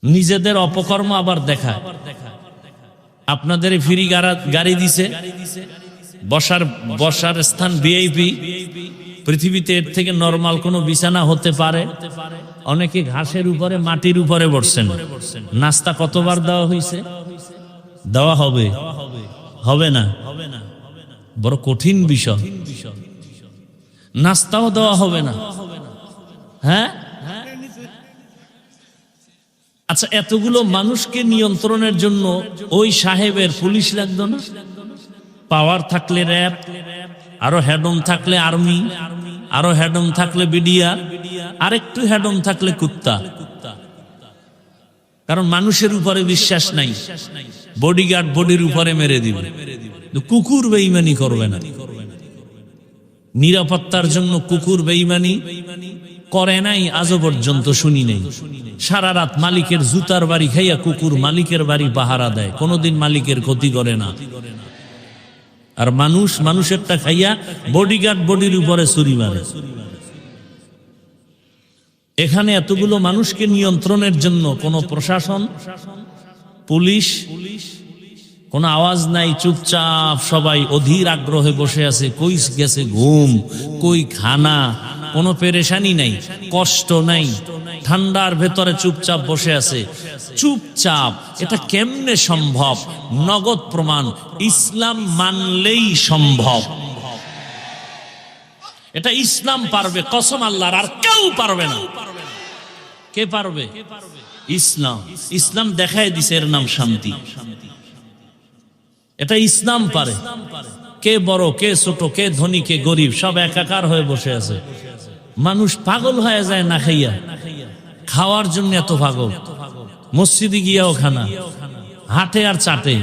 নিজেদের অপকর্ম আবার দেখায়। আপনাদের ফ্রি গাড়ি দিছে, বসার স্থান ভিআইপি, পৃথিবীতে এর থেকে নরমাল কোন বিছানা হতে পারে? অনেকে ঘাসের উপরে মাটির উপরে বসছেন। নাস্তা কতবার দেওয়া হয়েছে? দেওয়া হবে? হবে না? বড় কঠিন বিষয়। নাস্তাও দেওয়া হবে না। হ্যাঁ, আচ্ছা, এতগুলো মানুষকে নিয়ন্ত্রণের জন্য ওই সাহেবের পুলিশ লাগতো না? পাওয়ার থাকলে র্যাব, আরো হেডম থাকলে আর্মি, আরো হেডম থাকলে বিডিআর, আরেকটু হেডম থাকলে কুত্তা। কারণ মানুষের উপরে বিশ্বাস নাই, বডিগার্ড বডির উপরে মেরে দিবে। কুকুর বেঈমানি করবে না, নিরাপত্তার জন্য কুকুর বেঈমানি করে নাই আজও পর্যন্ত শুনি নাই। সারা রাত মালিকের জুতার বাড়ি খাইয়া কুকুর মালিকের বাড়ি পাহারা দেয়, কোনোদিন মালিকের ক্ষতি করে না। আর মানুষেরটা খাইয়া বডিগার্ড বডির উপরে ছুরি মারে। এখানে এতগুলো মানুষকে নিয়ন্ত্রণের জন্য কোন প্রশাসন, পুলিশ, কোন আওয়াজ নাই, চুপচাপ সবাই অধীর আগ্রহে বসে আছে। কই গেছে ঘুম, কই খানা, কোনো পেরেশানি নাই, কষ্ট নাই, ঠান্ডার ভেতরে চুপচাপ বসে আছে, চুপচাপ। এটা কেমনে সম্ভব? নগদ প্রমাণ, ইসলাম মানলেই সম্ভব। এটা ইসলাম পারবে, কসম আল্লাহর, আর কেউ পারবে না। কে পারবে? ইসলাম। ইসলাম দেখায় দিছে, এর নাম শান্তি। এটা ইসলাম পারে। কে বড়, কে ছোট, কে ধনী, কে গরিব, সব একাকার হয়ে বসে আছে। মানুষ পাগল হয়ে যায় না খাইয়া, খাওয়ার জন্য এত পাগল। মসজিদে গিয়াও খানা, হাটে আর চাটে।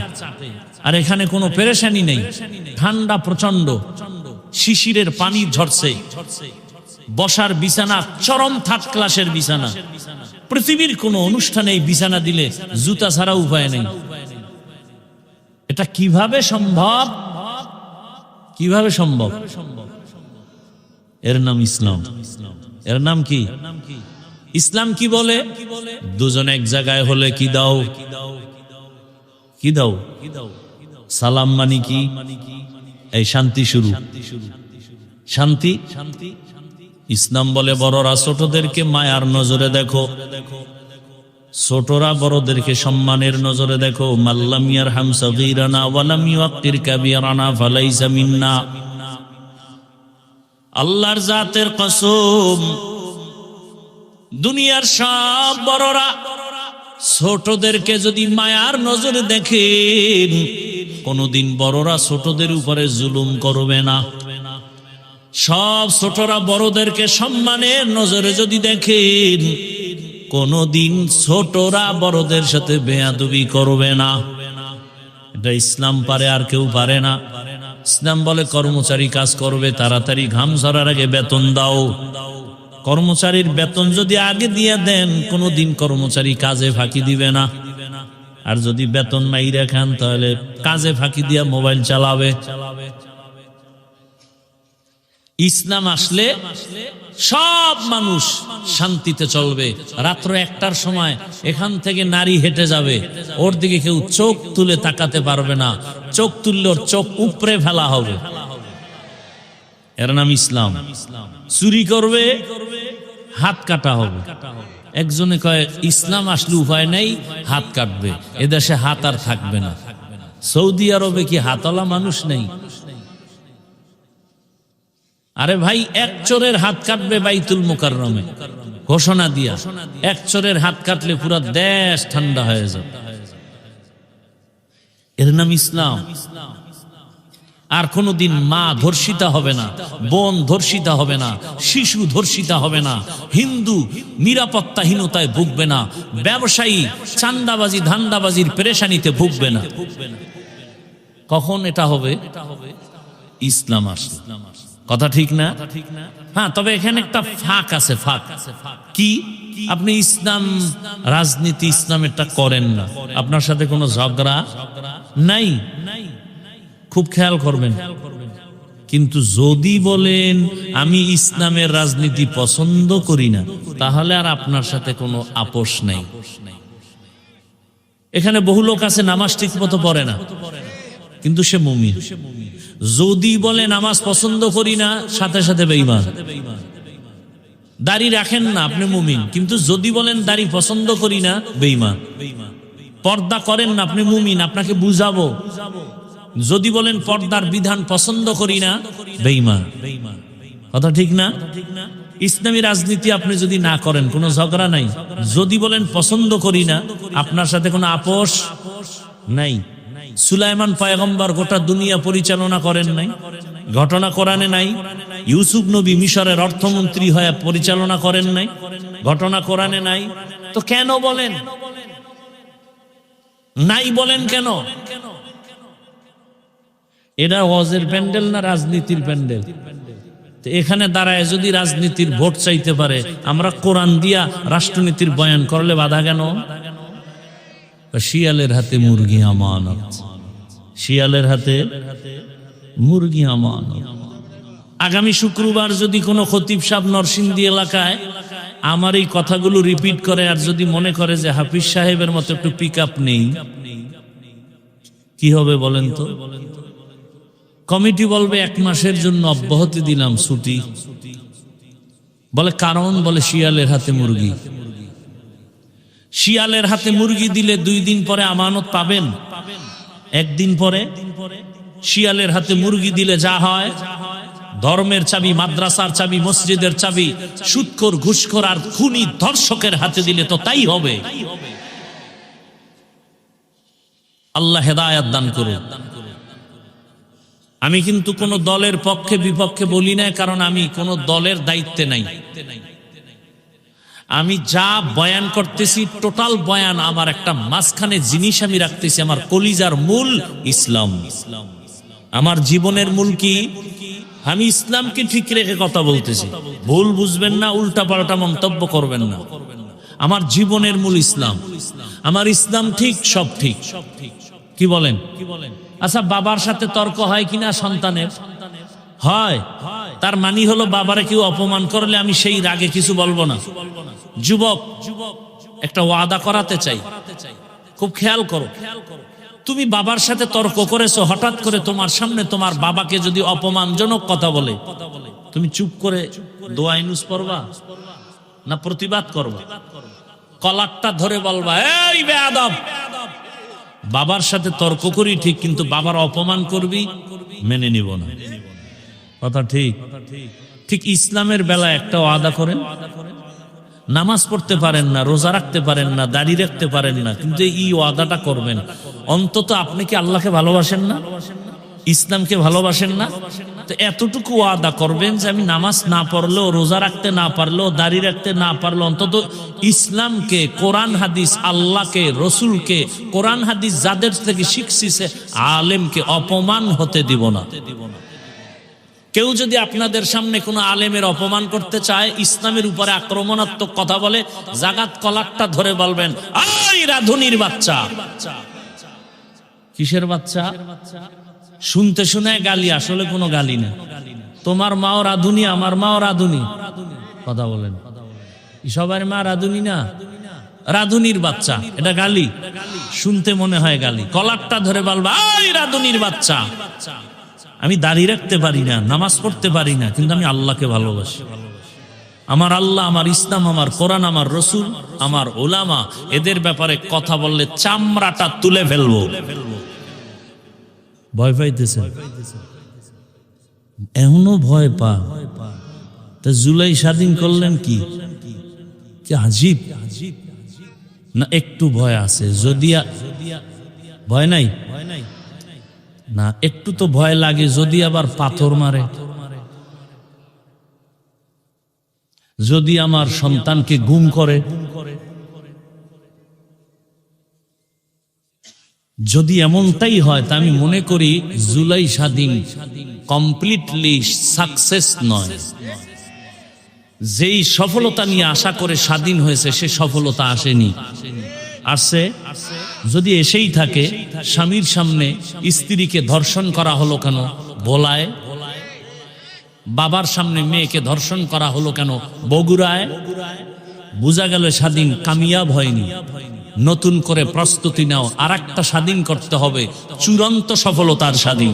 আর এখানে কোনো পেরেশানি নেই, ঠান্ডা প্রচন্ড, শিশিরের পানি ঝরছে, বসার বিছানা চরম 3rd ক্লাসের বিছানা। পৃথিবীর কোন অনুষ্ঠানে এই বিছানা দিলে জুতা ছাড়া উপায় নেই। এটা কিভাবে সম্ভব? কিভাবে সম্ভব? এর নাম ইসলাম। এর নাম কি? ইসলাম কি বলে? দুজন এক জায়গায় হলে কি দাও? কি দাও? সালাম মানে কি? এই শান্তি শুরু, শান্তি। ইসলাম বলে বড়রা ছোটদেরকে মায়ার নজরে দেখো, ছোটরা বড়দেরকে সম্মানের নজরে দেখো। মাল্লাম ইয়ারহাম সাগীরানা ওয়া লাম ইউক্কির কাবীরানা ফালাইসা মিন্না। আল্লাহর জাতের কসম, দুনিয়ার সব বড়রা ছোটদেরকে যদি মায়ার নজরে দেখেন, কোনদিন বড়রা ছোটদের উপরে জুলুম করবে না। সব ছোটরা বড়দেরকে সম্মানের নজরে যদি দেখেন, কোনদিন ছোটরা বড়দের সাথে বেয়াদবি করবে না। এটা ইসলাম পারে, আর কেউ পারে না। ইসলাম বলে কর্মচারী কাজ করবে, তাড়াতাড়ি ঘাম ঝরার আগে বেতন দাও। কর্মচারীর বেতন যদি আগে দিয়ে দেন, কোনদিন কর্মচারী কাজে ফাঁকি দিবে না। আর যদি বেতন মাইরা খান তাহলে কাজে ফাঁকি দিয়া মোবাইল চালাবে। ইসলাম আসলে সব মানুষ শান্তিতে চলবে। রাত্র 1টার সময় এখান থেকে নারী হেঁটে যাবে, ওর দিকে কেউ চোখ তুলে তাকাতে পারবে না। চোখ তুললে ওর চোখ উপরে ফেলা হবে। এর নাম ইসলাম। চুরি করবে, হাত কাটা হবে। একজনে কয় ইসলাম আসলে উপায় নেই, হাত কাটবে। এদেশে হাত আর থাকবে না। সৌদি আরবে কি হাতওয়ালা মানুষ নেই? আরে ভাই, এক চোরের হাত কাটবে বাইতুল মুকাররমে ঘোষণা দিয়া। এক চোরের হাত কাটলে পুরো দেশ ঠান্ডা হয়ে যাবে। এর নাম ইসলাম। আর কোনদিন মা ধর্ষিতা হবে না, বোন ধর্ষিতা হবে না, শিশু ধর্ষিতা হবে না, হিন্দু নিরাপত্তাহীনতায় ভুগবে না, ব্যবসায়ী চান্দাবাজি ধান্দাবাজির পেরেশানিতে ভুগবে না। কখন এটা হবে? ইসলাম আসলে। কথা ঠিক না? হ্যাঁ, তবে এখানে একটা ফাঁক আছে। ফাঁক কি? আপনি ইসলাম রাজনীতি ইসলামেরটা করেন না, আপনার সাথে কোনো ঝগড়া নাই, খুব খেয়াল করবেন। কিন্তু যদি বলেন আমি ইসলামের রাজনীতি পছন্দ করি না, তাহলে আর আপনার সাথে কোনো আপোষ নেই। এখানে বহু লোক আছে নামাজ ঠিক মতো পড়ে না, কিন্তু সে মুমিন। যদি বলে নামাজ পছন্দ করি না, সাথে সাথে বেঈমান। দাড়ি রাখেন না, আপনি মুমিন, কিন্তু যদি বলেন দাড়ি পছন্দ করি না, বেঈমান। পর্দা করেন না, আপনি মুমিন, আপনাকে বুঝাবো। যদি বলেন পর্দার বিধান পছন্দ করি না, বেঈমান। কথা ঠিক না? ইসলামী রাজনীতি আপনি যদি না করেন, কোনো ঝগড়া নাই। যদি বলেন পছন্দ করি না, আপনার সাথে কোনো আপোষ নাই। সুলাইমান পয়গম্বর গোটা দুনিয়া পরিচালনা করেন নাই, ঘটনা কোরআনে নাই। ইউসুফ নবী মিশরের অর্থমন্ত্রী হয়ে পরিচালনা করেন নাই, ঘটনা কোরআনে নাই। তো কেন বলেন নাই? বলেন কেন? এটা ওয়াজের প্যান্ডেল না রাজনীতির প্যান্ডেল? এখানে দাঁড়ায় যদি রাজনীতির ভোট চাইতে পারে, আমরা কোরআন দিয়া রাষ্ট্রনীতির বয়ান করলে বাধা কেন? শিয়ালের হাতে মুরগি আমানত, শিয়ালের হাতে মুরগি আমানত। আগামী শুক্রবার যদি কোনো খতিব সাহেব নরসিংদী এলাকায় আমার এই কথাগুলো রিপিট করে, আর যদি মনে করে যে হাফিজ সাহেবের মতো একটু পিক আপ নেই, কি হবে বলেন তো? কমিটি বলবে 1 মাসের জন্য অব্যাহতি দিলাম, ছুটি। বলে কারণ? বলে শিয়ালের হাতে মুরগি। শিয়ালের হাতে মুরগি দিলে 2 দিন পরে আমানত পাবেন, 1 দিন পরে। শিয়ালের হাতে মুরগি দিলে যা হয়, ধর্মের চাবি, মাদ্রাসার চাবি, মসজিদের চাবি সুদখোর, ঘুষখোর আর খুনি ধর্ষকের হাতে দিলে তো তাই হবে। আল্লাহ হেদায়েত দান করুন। আমি কিন্তু কোন দলের পক্ষে বিপক্ষে বলি না, কারণ আমি কোন দলের দায়িত্বে নাই। আমি যা বয়ান করতেছি, টোটাল বয়ান আমার একটা মাঝখানে জিনিস আমি রাখতেছি, আমার কলিজার মূল ইসলাম। আমার জীবনের মূল কি? আমি ইসলামকে ঠিক রেখে কথা বলতেছি। ভুল বুঝবেন না, উল্টা পাল্টা মন্তব্য করবেন না। আমার জীবনের মূল ইসলাম। আমার ইসলাম ঠিক, সব ঠিক। কি বলেন? আচ্ছা, বাবার সাথে তর্ক হয় কিনা সন্তানের? হয়। তার মানে হলো বাবারে কেউ অপমান করলে আমি সেই রাগে কিছু বলবো না। যুবক, একটা ওয়াদা করাতে চাই, খুব খেয়াল করো। তুমি বাবার সাথে তর্ক করেছো, হঠাৎ করে তোমার সামনে তোমার বাবাকে যদি অপমানজনক কথা বলে, তুমি চুপ করে দোয়া ইনুস পড়বা না প্রতিবাদ করবা? কলারটা ধরে বলবা, এই বেয়াদব! বাবার সাথে তর্ক করি ঠিক, কিন্তু বাবার অপমান করবি, মেনে নিব না। কথা ঠিক? ঠিক ইসলামের বেলা একটা ওয়াদা করেন। নামাজ পড়তে পারেন না, রোজা রাখতে পারেন না, দাড়ি রাখতে পারেন না, কিন্তু এই ওয়াদাটা করবেন। অন্তত আপনি কি আল্লাহকে ভালোবাসেন না? ইসলামকে ভালোবাসেন না? তো এতটুকু ওয়াদা করবেন যে আমি নামাজ না পড়লেও, রোজা রাখতে না পারলেও, দাড়ি রাখতে না পারলেও, অন্তত ইসলামকে, কোরআন হাদিস, আল্লাহকে, রসুলকে, কোরআন হাদিস যাদের থেকে শিখছি সে আলেমকে অপমান হতে দিব না। কেউ যদি আপনাদের সামনে কোনো আলেমের অপমান করতে চায়, ইসলামের উপরে আক্রমণাত্মক কথা বলে, জাগাত কলারটা ধরে বলবেন, আই রাধুনির বাচ্চা। কিসের বাচ্চা? শুনতে শুনে গালি, আসলে কোনো গালি না। তোমার মাও রাধুনি, আমার মাও রাধুনি, কথা বলেন। সবার মা রাধুনি না, রাধুনির বাচ্চা, এটা গালি। শুনতে মনে হয় গালি। কলারটা ধরে বলবা, আই রাধুনির বাচ্চা। আমি দাঁড়িয়ে রাখতে পারি না, নামাজ পড়তে পারি না, কিন্তু আমি আল্লাহকে ভালোবাসি। আমার আল্লাহ, আমার ইসলাম, আমার কোরআন, আমার রসুল, আমার ওলামা, এদের ব্যাপারে কথা বললে চামড়াটা তুলে ফেলবো। ভয় পাইতেছে, এখনো ভয় পা। তা জুলাই স্বাধীন করলেন কি আজীব না? একটু ভয় আছে, যদি ভয় নাই না, একটু তো ভয় লাগে যদি আবার পাথর মারে, যদি আমার সন্তানকে গুম করে, যদি এমনটাই হয়, তা আমি মনে করি জুলাই স্বাধীন কমপ্লিটলি সাকসেস নয়। যেই সফলতা নিয়ে আশা করে স্বাধীন হয়েছে, সে সফলতা আসেনি। আসছে, যদি এসেই থাকে, স্বামীর সামনে স্ত্রীকে ধর্ষণ করা হলো কেন ভোলায়? বাবার সামনে মেয়েকে ধর্ষণ করা হলো কেন বগুড়ায়? বোঝা গেল স্বাধীন কামিয়াব হয়নি। নতুন করে প্রস্তুতি নাও, আরেকটা স্বাধীন করতে হবে, চূড়ান্ত সফলতার স্বাধীন।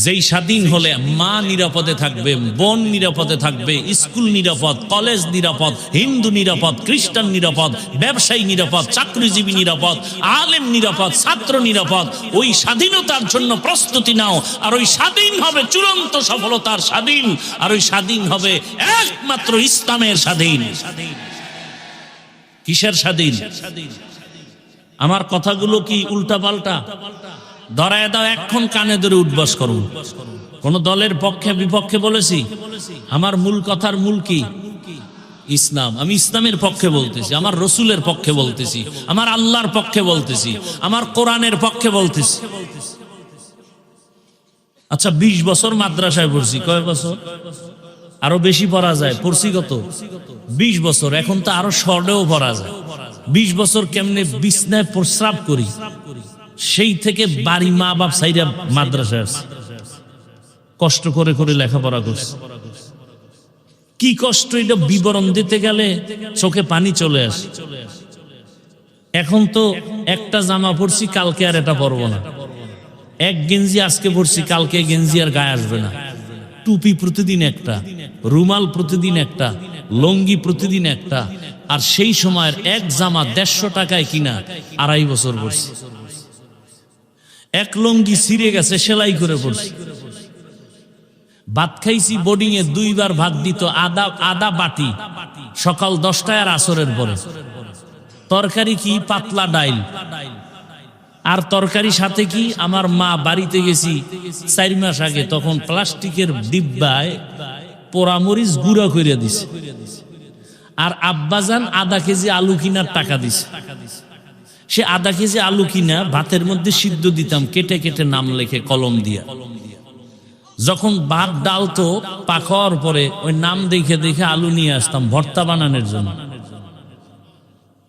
যেই স্বাধীন হলে মা নিরাপদে থাকবে, বোন নিরাপদে থাকবে, স্কুল নিরাপদ, কলেজ নিরাপদ, হিন্দু নিরাপদ, খ্রিস্টান নিরাপদ, ব্যবসায়ী নিরাপদ, চাকরিজীবী নিরাপদ, আলেম নিরাপদ, ছাত্র নিরাপদ। ওই স্বাধীনতার জন্য প্রস্তুতি নাও, আর ওই স্বাধীন হবে চূড়ান্ত সফলতার স্বাধীন, আর ওই স্বাধীন হবে একমাত্র ইসলামের স্বাধীন। কিসের স্বাধীন? আমার কথাগুলো কি উল্টা পাল্টা? ধরায় দাও, এখন কানে ধরে উঠবাস করুন। কোন দলের পক্ষে বিপক্ষে বলেছি? আমার মূল কথার মূল কি? ইসলাম। আমি ইসলামের পক্ষে বলতেছি, আমার রসুলের পক্ষে বলতেছি, আমার আল্লাহর পক্ষে বলতেছি, আমার কোরআনের পক্ষে বলতেছি। আচ্ছা, 20 বছর মাদ্রাসায় পড়ছি, কয় বছর? আরো বেশি পড়া যায়, পড়ছি কত? 20 বছর। এখন তো আরো শর্টেও পড়া যায়। 20 বছর কেমনে বিছনায় প্রস্রাব করি, সেই থেকে বাড়ি মা বাপ সাইরা মাদ্রাসায় আসছে, কষ্ট করে করে লেখাপড়া করছে। কি কষ্ট, এটা বিবরণ দিতে গেলে চোখে পানি চলে আসে। এখন তো একটা জামা পরছি, কালকে আর এটা পরবো না। এক গেঞ্জি আজকে পরছি, কালকে গেঞ্জি আর গায়ে আসবে না। টুপি প্রতিদিন একটা, রুমাল প্রতিদিন একটা, লঙ্গি প্রতিদিন একটা। আর সেই সময়ের এক জামা 150 টাকায় কিনা 2.5 বছর পরছি। এক লঙ্গি ছিঁড়ে গেছে, সেলাই করে পড়ছি। ভাত খাইছি বোর্ডিং এ, 2 বার ভাত দিত, আদা বাটি, সকাল 10টায় আর আসরের পরে। তরকারি কি? পাতলা ডাইল। আর তরকারি সাথে কি? আমার মা বাড়িতে গেছি 4 মাস আগে, তখন প্লাস্টিকের ডিব্বায় পোড়ামরিচ গুঁড়া করে দিছে। আর আব্বাজান আধা কেজি আলু কিনার টাকা দিছে। সে আধা কেজি আলু কিনা ভাতের মধ্যে সিদ্ধ দিতাম, কেটে কেটে নাম লেখে কলম দিয়া। যখন ভাত ডাল তো পাকার পরে ওই নাম দেখে দেখে আলু নিয়ে আসতাম ভর্তা বানানোর জন্য।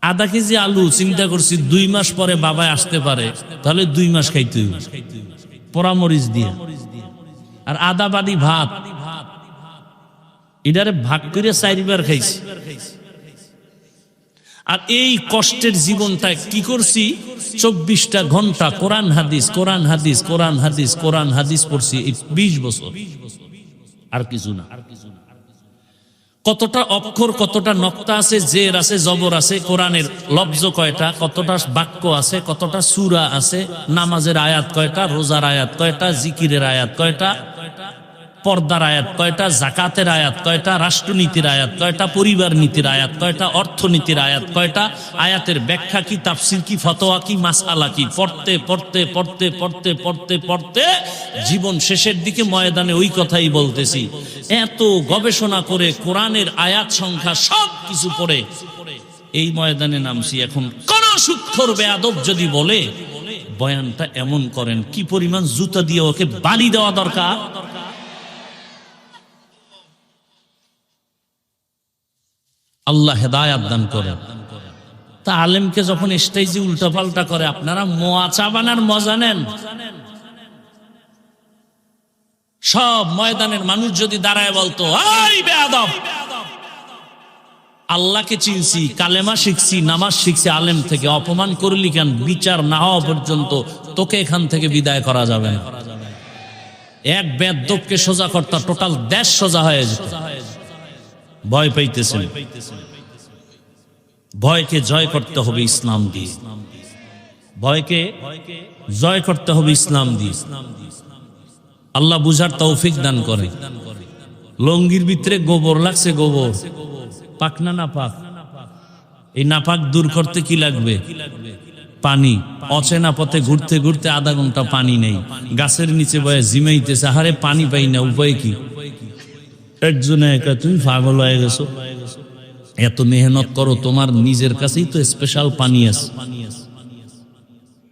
আধা কেজি আলু, চিন্তা করছি 2 মাস পরে বাবা আসতে পারে, তাহলে 2 মাস খাইতে হইব পোড়ামরিচ দিয়া। আর আধা বাড়ি ভাত, এটারে ভাগ করে 4 বার খাইছি। আর এই কষ্টের জীবনটা কি করছি? 24টা ঘন্টা কোরআন হাদিস, কোরআন হাদিস, কোরআন হাদিস, কোরআন হাদিস পড়ছি 20 বছর, আর কিছু না। কতটা অক্ষর, কতটা নক্তা আছে, জের আছে, জবর আছে, কোরআনের লফজ কয়টা, কতটা বাক্য আছে, কতটা সূরা আছে, নামাজের আয়াত কয়টা, রোজার আয়াত কয়টা, জিকিরের আয়াত কয়টা, পর্দার আয়াত কয়টা, জাকাতের আয়াত কয়টা, রাষ্ট্রনীতির আয়াত কয়টা, পরিবার নীতির আয়াত কয়টা, অর্থনীতির আয়াত কয়টা, আয়াতের ব্যাখ্যা কি, তাফসির কি, ফতোয়া কি, মাসআলা কি, পড়তে পড়তে পড়তে পড়তে পড়তে পড়তে জীবন শেষের দিকে ময়দানে ওই কথাই বলতেছি। এত গবেষণা করে কোরআনের আয়াত সংখ্যা সব কিছু পড়ে এই ময়দানে নামছি। এখন কোন সুক্ষর বেয়াদব যদি বলে বয়ানটা এমন করেন, কি পরিমাণ জুতা দিয়ে ওকে বাড়ি দেওয়া দরকার। আল্লাহ হেদায়াত দান করে। তা আলেমকে যখন স্টেজে উল্টাপাল্টা করে, আপনারা মোয়া চা বানার মজা নেন। সব ময়দানের মানুষ যদি দাঁড়ায় বলতো, এই বেয়াদব, আল্লাহকে চিনছি, কালেমা শিখছি, নামাজ শিখছি, আলেম থেকে অপমান করলি কেন? বিচার না হওয়া পর্যন্ত তোকে এখান থেকে বিদায় করা যাবে না। এক বেয়াদবকে সোজা করতা, টোটাল দেশ সোজা হয়ে যেত। ভয় পাইতেছেন, ভয়কে জয় করতে হবে ইসলাম দিয়ে, ভয়কে জয় করতে হবে ইসলাম দিয়ে। আল্লাহ বুঝার তৌফিক দান করে। লঙ্গির ভিতরে গোবর লাগছে, গোবর পাক না নাপাক? এই নাপাক দূর করতে কি লাগবে? পানি। অচেনা পথে ঘুরতে ঘুরতে আধা ঘন্টা পানি নেই, গাছের নিচে বয়ে জিমাইতেছে, হারে পানি পাই না, উপায় কি? একজনে একা, তুমি পাগল হয়ে গেছো, এত মেহনত করো, তোমার নিজের কাছেই তো স্পেশাল পানি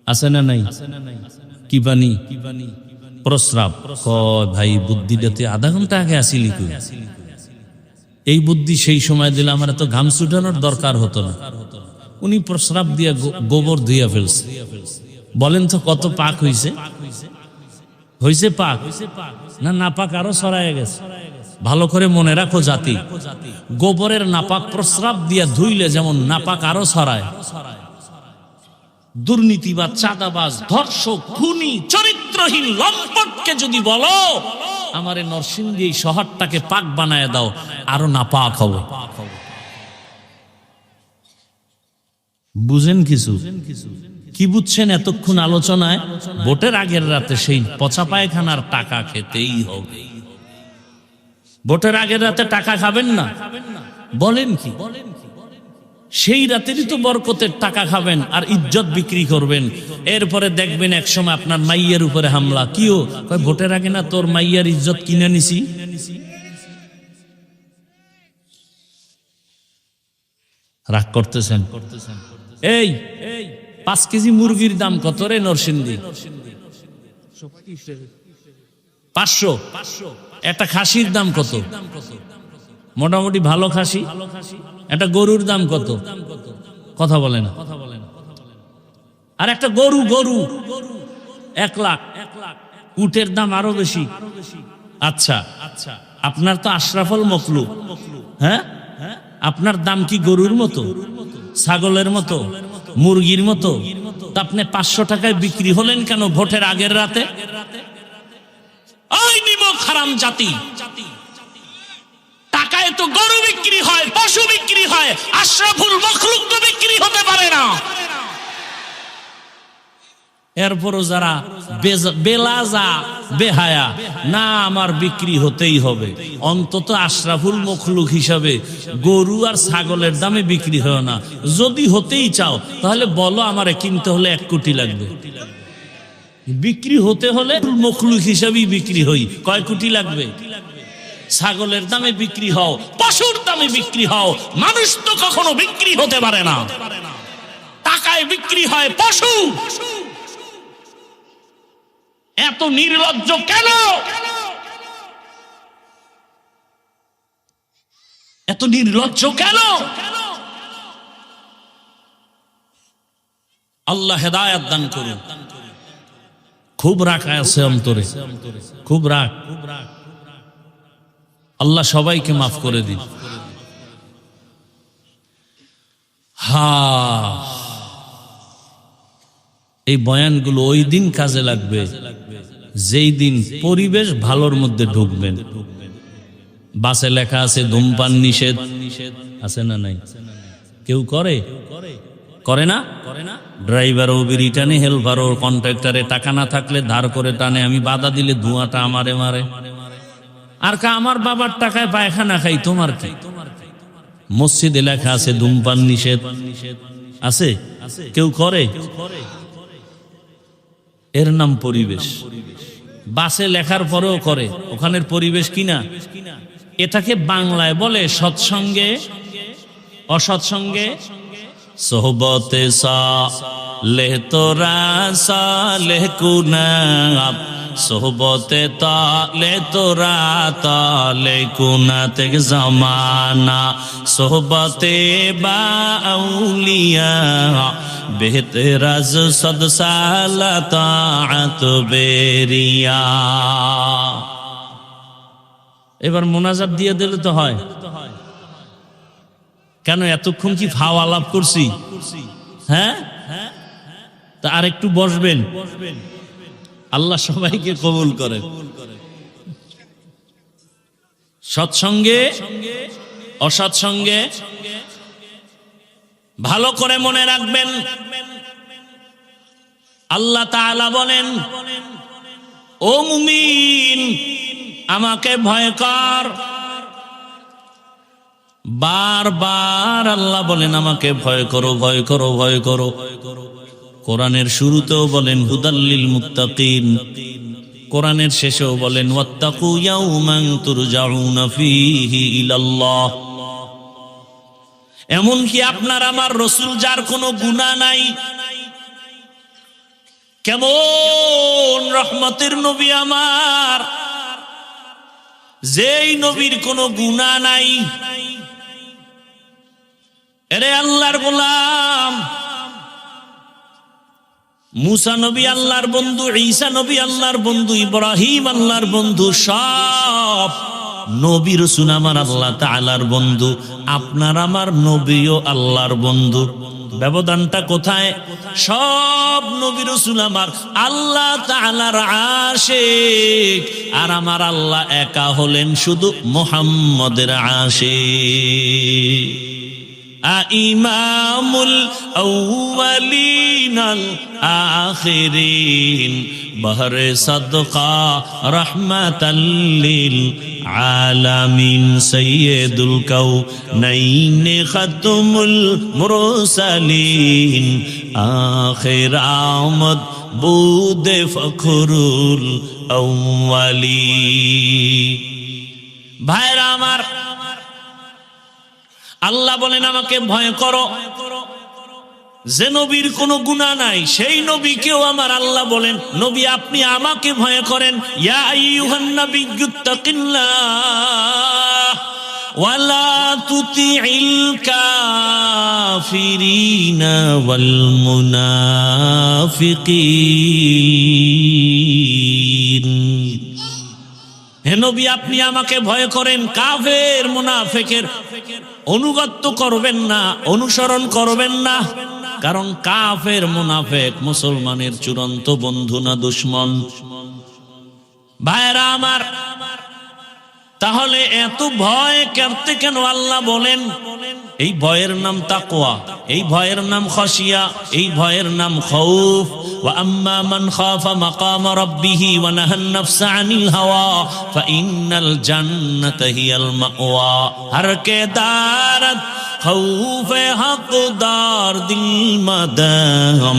আছে না নাই? কি পানি? প্রস্রাব। ভাই বুদ্ধিটাতে আধা ঘন্টা আগে আসিলি কই? এই বুদ্ধি সেই সময় দিলে আমার এত ঘাম ছুটানোর দরকার হতো না। উনি প্রস্রাব দিয়ে গোবর ধুইয়া ফেলছে। বলেন তো কত পাক হইছে? হইছে পাক না নাপাক আরো ছড়ায় গেছে? ভালো করে মনে রাখো জাতি, গোবরের নাপাক প্রস্রাব দিয়া ধুইলে যেমন নাপাক আরো ছড়ায়। দুর্নীতিবাজ, চাঁদাবাজ, ধর্ষক, খুনি, চরিত্রহীন লম্পটকে যদি বলো আমারে নরসিংদী এই শহরটাকে পাক বানায় দাও, আরো নাপাক হবে। বুঝেন কিছু? কি বুঝছেন এতক্ষণ আলোচনায়? ভোটের আগের রাতে সেই পচা পায়খানার টাকা খেতেই হবে। ভোটের আগের রাতে টাকা খাবেন না? বলেন কি? সেই রাতেরই তো বরকতের টাকা খাবেন আর ইজ্জত বিক্রি করবেন। এরপরে দেখবেন একসময় আপনার মাইয়ের উপরে হামলা। কিও কয় ভোটের আগে না তোর মাইয়ার ইজ্জত কিনে নিছি। রাগ করতেছেন? এই 5 কেজি মুরগির দাম কত রে নরসিংদী? 500। একটা খাসির দাম কত? মোটামুটি ভালো খাসি। একটা গরুর দাম কত? কথা বলে না। আর একটা গরু 1 লাখ। উটের দাম আরো বেশি। আচ্ছা, আপনার তো আশরাফুল মখলুক, হ্যাঁ? আপনার দাম কি গরুর মতো, ছাগলের মতো, মুরগির মতো? আপনি 500 টাকায় বিক্রি হলেন কেন ভোটের আগের রাতে? ওই নিমক হারাম জাতি, টাকায় তো গরু বিক্রি হয়, পশু বিক্রি হয়, আশরাফুল মখলুক তো বিক্রি হতে পারে না। এরপরও যারা বেলাজা বেহায়া, না আমার বিক্রি হতেই হবে, অন্তত আশরাফুল মখলুক হিসাবে গরু আর ছাগলের দামে বিক্রি হয় না। যদি হতেই চাও তাহলে বলো আমারে কিনতে হলে 1 কোটি লাগবে। বিক্রি হতে হলে মখলুক হিসাবেই বিক্রি হই, কয় কোটি লাগবে? ছাগলের দামে বিক্রি হও, পশুর দামে বিক্রি হও, মানুষ তো কখনো বিক্রি হতে পারে না। টাকায় বিক্রি হয় পশু। এত নির্লজ্জ কেন? এত নির্লজ্জ কেন? আল্লাহ হেদায়েত দান করুন। খুব রাগ আছে অন্তরে, খুব রাগ। আল্লাহ সবাইকে মাফ করে দিন। এই বয়ানগুলো ওই দিন কাজে লাগবে যেই দিন পরিবেশ ভালোর মধ্যে ঢুকবেন। বাসে লেখা আছে ধূমপান নিষেধ, আছে না নাই? কেউ করে? করে না? ড্রাইভারও বিড়ি টানে, হেল্পারও, কন্ট্রাক্টরে টাকা না থাকলে ধার করে টানে। আমি বাধা দিলে ধোঁয়াটা আমারে মারে। আর আমার বাবার টাকায় পায়খানা খাই, তোমার কি? মসজিদে লেখা আছে ধূমপান নিষেধ, আছে? কেউ করে? এর নাম পরিবেশ। বাসে লেখার পরেও করে, ওখানের পরিবেশ কিনা? এটাকে বাংলায় বলে সৎসঙ্গে অসৎসঙ্গে সোহবতে লে তোরা সালেহ কুনাত সোহবতে তালে তোরা তালে কুনাতে জামানা সোহবতে বা আউলিয়া বেহতেরাজ সদ সালা তাআত বেরিয়া। এবার মোনাজাত দিয়ে দিলে তো হয়। কেন এতক্ষণ কি ফাও আলাপ করছি? হ্যাঁ, তা আর একটু বসবেন, আল্লাহ সবাইকে কবুল করেন। সৎসঙ্গে অসৎসঙ্গে ভালো করে মনে রাখবেন, আল্লাহ তাআলা বলেন, ও মুমিন আমাকে ভয় কর। বারবার আল্লাহ বলেন আমাকে ভয় করো, ভয় করো, ভয় করো। কোরআনের শুরুতেও বলেন হুদাল্লিল মুত্তাকিন, কোরআনের শেষেও বলেন ওয়াত্তাকু ইয়াওমান তুরজাউনা ফীহি ইলাল্লাহ। এমনকি আপনার আমার রাসূল যার কোনো গুনাহ নাই, কেমন রহমতের নবী আমার, যেই নবীর কোনো গুনাহ নাই, এরে আল্লাহর গোলাম, মুসা নবী আল্লাহর বন্ধু, ঈসা নবী আল্লাহর বন্ধু, ইব্রাহিম আল্লাহর বন্ধু, সব নবী রাসূল আমার আল্লাহ তাআলার বন্ধু। আপনার আমার নবীও আল্লাহর বন্ধু। ব্যবধানটা কোথায়? সব নবী রাসূল আমার আল্লাহ তাআলার আশিক, আর আমার আল্লাহ একা হলেন শুধু মুহাম্মদের আশিক। ইমামুল আউয়ালিনাল আখিরিন বহরে সাদকা রাহমাতাল লিল আলামিন সাইয়্যিদুল কাউনাইন খাতমুল মুরসালিন আখির আমদ বুদে ফখরুল আউয়ালি। ভাইরা আমার, আল্লাহ বলেন আমাকে ভয় করো। যে নবীর কোনো গুনাহ নাই সেই নবীকেও আমার আল্লাহ বলেন নবী আপনি আমাকে ভয় করেন। ইয়া আইয়ুহান নাবিয়্যুত্তাকিল্লাহ ওয়ালা তুতিইল কাফিরিনা ওয়াল মুনাফিকিন। হে নবী আপনি আমাকে ভয় করেন, কাফের মুনাফিকের অনুগত্য করবেন না, অনুসরণ করবেন না। কারণ কাফের মুনাফিক মুসলমানের চূড়ান্ত বন্ধু না দুশমন। ভাইরা আমার, তাহলে এত ভয় করতে কেন আল্লাহ বলেন? এই ভয়ের নাম তাকওয়া, এই ভয়ের নাম খাশিয়া, এই ভয়ের নাম খাউফ। ওয়া আম্মা মান খাফা মাকাম রাব্বিহি ওয়া নাহান নাফসা আনিল হাওয়া ফাইন্নাল জান্নাতা হিয়াল মাওয়া। হর কে দারত খাউফে হকদার দিল মাদাম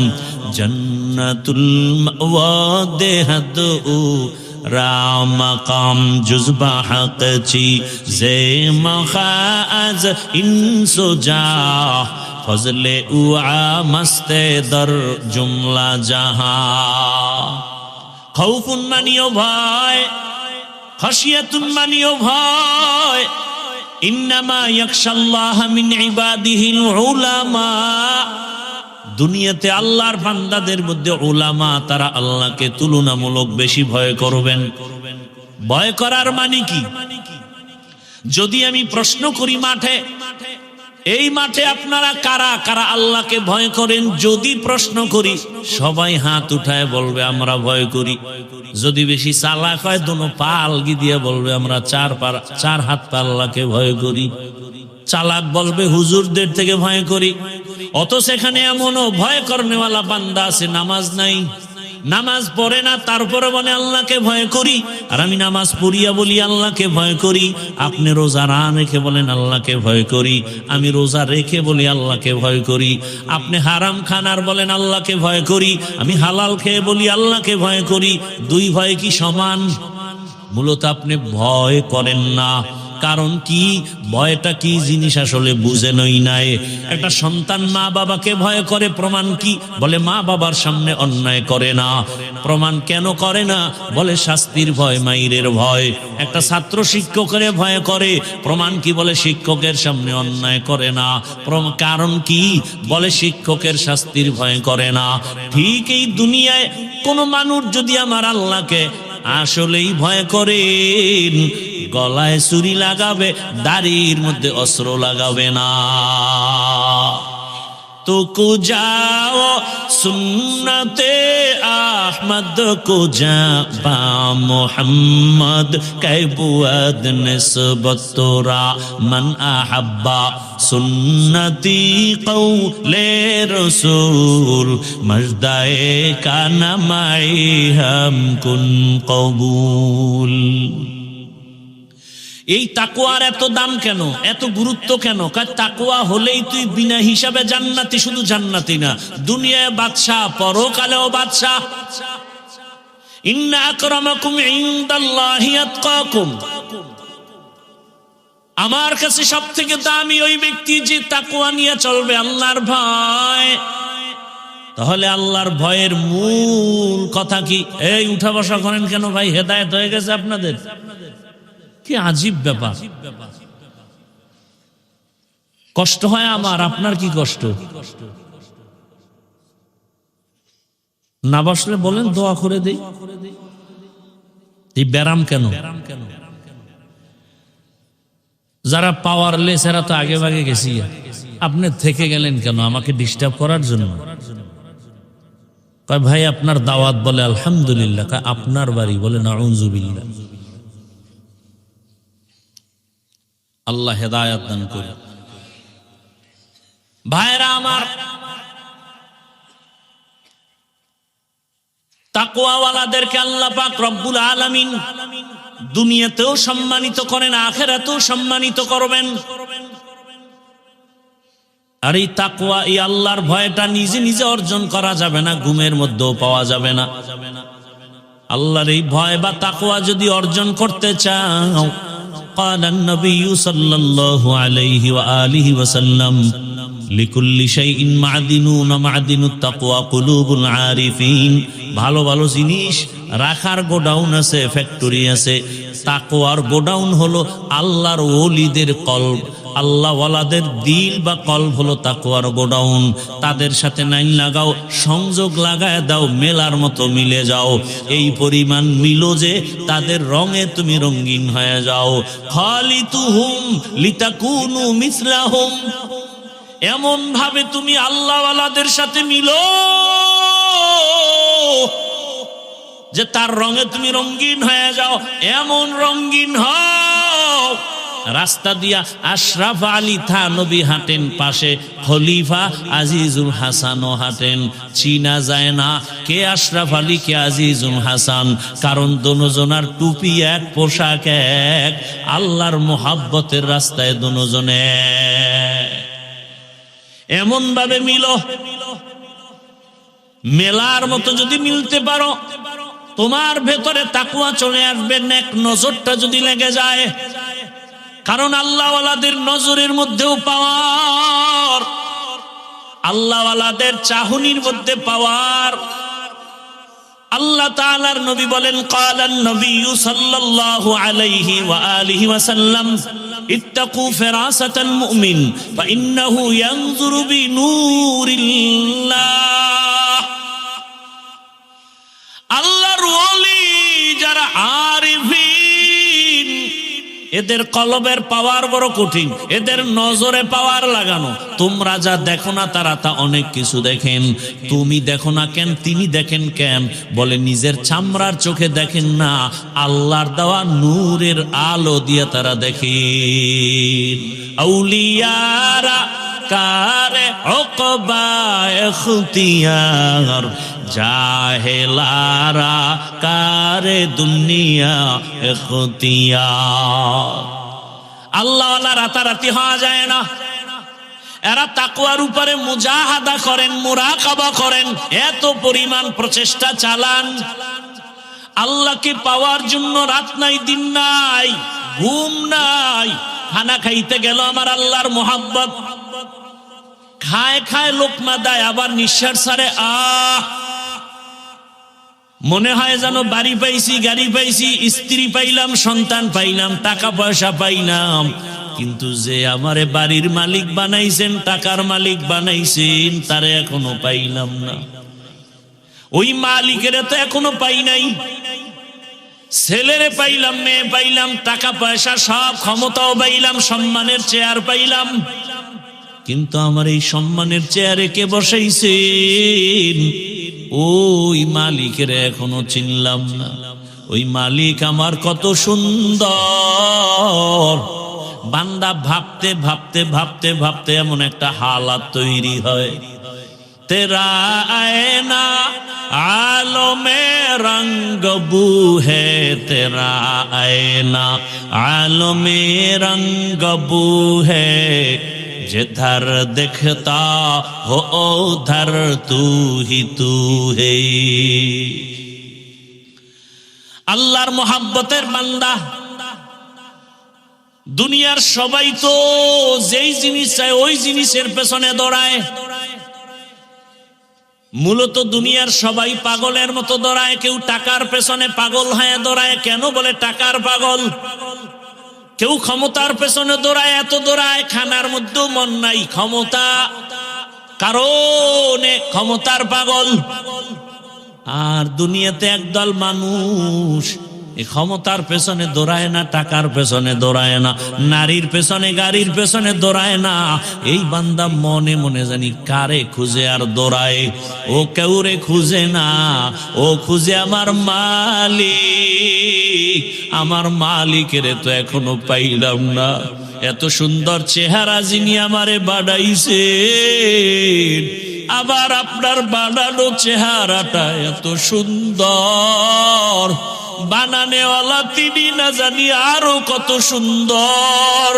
জান্নাতুল মাওয়া দেহদু রামাকাম জুজবা হকচি জে মখাজ ইনসুজা ফজলে উআ মস্তে দর জুমলা জাহা। খাউফুন মানিও ভয়, খাশিয়াতুন মানিও ভয়। ইন্নামা ইয়াখশাল্লাহ মিন ইবাদিহিল উলামা। দুনিয়াতে আল্লাহর বান্দাদের মধ্যে উলামা, তারা আল্লাহকে তুলনামূলক বেশি ভয় করবেন। ভয় করার মানে কি? যদি আমি প্রশ্ন করি মাঠে, এই মাঠে আপনারা কারা কারা আল্লাহকে ভয় করেন? যদি প্রশ্ন করি সবাই হাত উঠায় বলবে আমরা ভয় করি। যদি বেশি চালাক হয় দোনো পা আলগি দিয়ে বলবে আমরা চার হাত পা আল্লাহকে ভয় করি। চালাক বলবে হুজুরদের থেকে ভয় করি। অত সেখানে এমনও ভয় করনেওয়ালা বান্দা আছে নামাজ নাই, নামাজ পড়ে না, তারপরে বলে আল্লাহকে ভয় করি। আর আমি নামাজ পড়িয়া বলি আল্লাহকে ভয় করি। আপনি রোজা না রেখে বলেন আল্লাহকে ভয় করি, আমি রোজা রেখে বলি আল্লাহকে ভয় করি। আপনি হারাম খানার বলেন আল্লাহকে ভয় করি, আমি হালাল খেয়ে বলি আল্লাহকে ভয় করি। দুই ভয় কি সমান? মূলত আপনি ভয় করেন না, কারণ কি? ভয়টা কি জিনিস আসলে বুঝেনই নাই। একটা সন্তান মা বাবাকে ভয় করে, প্রমাণ কি? বলে মা বাবার সামনে অন্যায় করে না। প্রমাণ কেন করে না? বলে শাস্তির ভয়, মাইরের ভয়। একটা ছাত্র শিক্ষকের ভয় করে, প্রমাণ কি? বলে শিক্ষকের সামনে অন্যায় করে না। কারণ কি? বলে শিক্ষকের শাস্তির ভয় করে না। ঠিক এই দুনিয়ায় কোন মানুষ যদি আমার আল্লাহকে আসলেই ভয় করেন, গলায় ছুরি লাগাবে, দাড়ির মধ্যে অস্ত্র লাগাবে না। তো কুজাও সুন্নতে আহমদ কুজা বা মোহাম্মদ কৈবুয়াদ নিসবত তোরা মান আহাব্বা সুন্নতি কৌলে রসূল মজদায়ে কানা মাই হাম কুন কবুল। এই তাকওয়ার এত দাম কেন, এত গুরুত্ব কেন? কারণ তাকওয়া হলেই তুই বিনা হিসাবে জান্নাতি। শুধু জান্নাতি না, দুনিয়ায় বাদশা, পরকালেও বাদশা। ইন্না আকরামাকুম ইনদাল্লাহি আতকাকুম। আমার কাছে সবথেকে দামি ওই ব্যক্তি যে তাকওয়া নিয়ে চলবে, আল্লাহর ভয়। তাহলে আল্লাহর ভয়ের মূল কথা কি? এই উঠা বসা করেন কেন ভাই? হেদায়েত হয়ে গেছে আপনাদের? কি আজীব ব্যাপার। কষ্ট হয় আমার, আপনার কি কষ্ট? না বসলে বলেন, দোয়া করে দেই। এই ব্যারাম কেন? যারা পাওয়ারলেস এরা তো আগে ভাগে গেছি। আপনি থেকে গেলেন কেন? আমাকে ডিস্টার্ব করার জন্য? কয় ভাই আপনার দাওয়াত, বলে আলহামদুলিল্লাহ। কয় আপনার বাড়ি, বলে নাউযুবিল্লাহ। আল্লাহ হেদায়েত দান করে। ভাইরা আমার, তাকওয়াওয়ালাদেরকে আল্লাহ পাক রব্বুল আলামিন দুনিয়াতেও সম্মানিত করেন, আখিরাতেও সম্মানিত করবেন। আর এই তাকওয়া, এই আল্লাহর ভয়টা নিজে নিজে অর্জন করা যাবে না, ঘুমের মধ্যেও পাওয়া যাবে না। আল্লাহর এই ভয় বা তাকওয়া যদি অর্জন করতে চাও, قال النبي صلى الله عليه وآله وسلم لكل شيء معدن ومعدن التقوى قلوب العارفين। ভালো ভালো জিনিস রাখার গোডাউন আছে, ফ্যাক্টরি আছে। তাকওয়ার গোডাউন হলো আল্লাহর ওলিদের কলব, আল্লাহওয়ালাদের দিল বা কলব হলো তাকওয়ার গোডাউন। তাদের সাথে নাইন লাগাও, সংযোগ লাগায় দাও, মেলার মতো মিলে যাও। এই পরিমাণ মিলো যে তাদের রঙে তুমি রঙিন হয়ে যাও। খালিতুহুম লিতাকুনু মিসলাহুম। এমন ভাবে তুমি আল্লাহওয়ালাদের সাথে মিলো যে তার রঙে তুমি রঙিন হয়ে যাও। এমন রঙিন হও, রাস্তা দিয়া আশরাফ আলী থানবী হাঁটেন, পাশে খলিফা আজিজুল হাসানও হাঁটেন। চিনা যায় না কে আশরাফ আলী কে আজিজুল হাসান, কারণ দোনোজনার টুপি এক, পোশাক এক। আল্লাহর মোহাব্বতের রাস্তায় দোনোজনে এমন ভাবে মিলো, মেলার মতো যদি মিলতে পারো, তোমার ভেতরে তাকওয়া চলে আসবে। নেক নজরটা যদি লেগে যায়, কারণ আল্লাহওয়ালাদের নজরের মধ্যেও পাওয়ার, আল্লাহওয়ালাদের চাহনির মধ্যে পাওয়ার। আল্লাহ তাআলার নবী বলেন, ক্বালান নবী সাল্লাল্লাহু আলাইহি ওয়া আলিহি ওয়াসাল্লাম, ইত্তাকু ফিরাসাতাল মুমিন ফাইন্নাহু ইয়ানজুরু বিনূরিল্লাহ। আল্লাহর ওলি যারা আরিফিন, এদের কলবের পাওয়ার বড় কঠিন, এদের নজরে পাওয়ার লাগানো। তোমরা যা দেখো না তারা তা অনেক কিছু দেখেন। তুমি দেখো না কেন? তিনি দেখেন কেন? বলে নিজের চামড়ার চোখে দেখেন না, আল্লাহর দেওয়া নূরের আলো দিয়ে তারা দেখেন। আউলিয়ারা কারে ওকবা ইখতিয়ার, জাহেলারা কারে দুনিয়া ইখতিয়ার। আল্লাহওয়ালা রাতারাতি হওয়া যায় না। এরা তাকওয়ার উপরে মুজাহাদা করেন, মুরাকাবা করেন, এত পরিমাণ প্রচেষ্টা চালান। আল্লাহকে পাওয়ার জন্য রাত নাই দিন নাই, ঘুম নাই, খানা খাইতে গেল আমার আল্লাহর মোহাব্বত, খায় খায় লোকমা দেয়, আবার নিঃশ্বাস ছাড়ে, মনে হয় যেন বাড়ি পাইছি, গাড়ি পাইছি, স্ত্রী পাইলাম, সন্তান পাইলাম, টাকা পয়সা পাইলাম, কিন্তু যে আমারে বাড়ির মালিক বানাইছেন, টাকার মালিক বানাইছেন, তারে এখনো পাইলাম না। ওই মালিকের তো এখনো পাই নাই। ছেলেরে পাইলাম, মেয়ে পাইলাম, টাকা পয়সা সব, ক্ষমতাও পাইলাম, সম্মানের চেয়ার পাইলাম, কিন্তু আমার এই সম্মানের চেয়ারে কে বসাইছেন? ওই মালিকের এখনো চিনলাম না। ওই মালিক আমার কত সুন্দর। বান্দা ভাবতে ভাবতে ভাবতে ভাবতে এমন একটা হালাত তৈরি হয়, তেরা আয়না আলো মে রঙ্গ বু হে, তেরা আয়না আলো মে রঙ্গ বু হে, जिधर दिखता हो उधर तू ही तू है। আল্লাহর মোহাব্বতের বান্দা। দুনিয়ার সবাই তো যেই জিনিস চায় ওই জিনিসের পেছনে দৌড়ায়। মূলত দুনিয়ার সবাই পাগলের মতো দৌড়ায়। কেউ টাকার পেছনে পাগল হয়ে দৌড়ায়। কেন বলে টাকার পাগল? কেউ ক্ষমতার পেছনে দৌড়ায়, এত দৌড়ায়, খানার মধ্যেও মন নাই, ক্ষমতা কারণে ক্ষমতার পাগল। আর দুনিয়াতে একদল মানুষ এই ক্ষমতার পেছনে দৌড়ায় না, টাকার পেছনে দৌড়ায় না, নারীর পেছনে গাড়ির পেছনে দৌড়ায় না। এই বান্দা মনে মনে জানি কারে খুঁজে আর দৌড়ায়। ও কেউরে খুঁজে না, ও খুঁজে আমার মালিক। আমার মালিকের তো এখনো পাইলাম না। এত সুন্দর চেহারা যিনি আমারে বানাইছে, আবার আপনার বানানো চেহারাটা এত সুন্দর, বানানেওয়ালা তিনি না জানি আরো কত সুন্দর।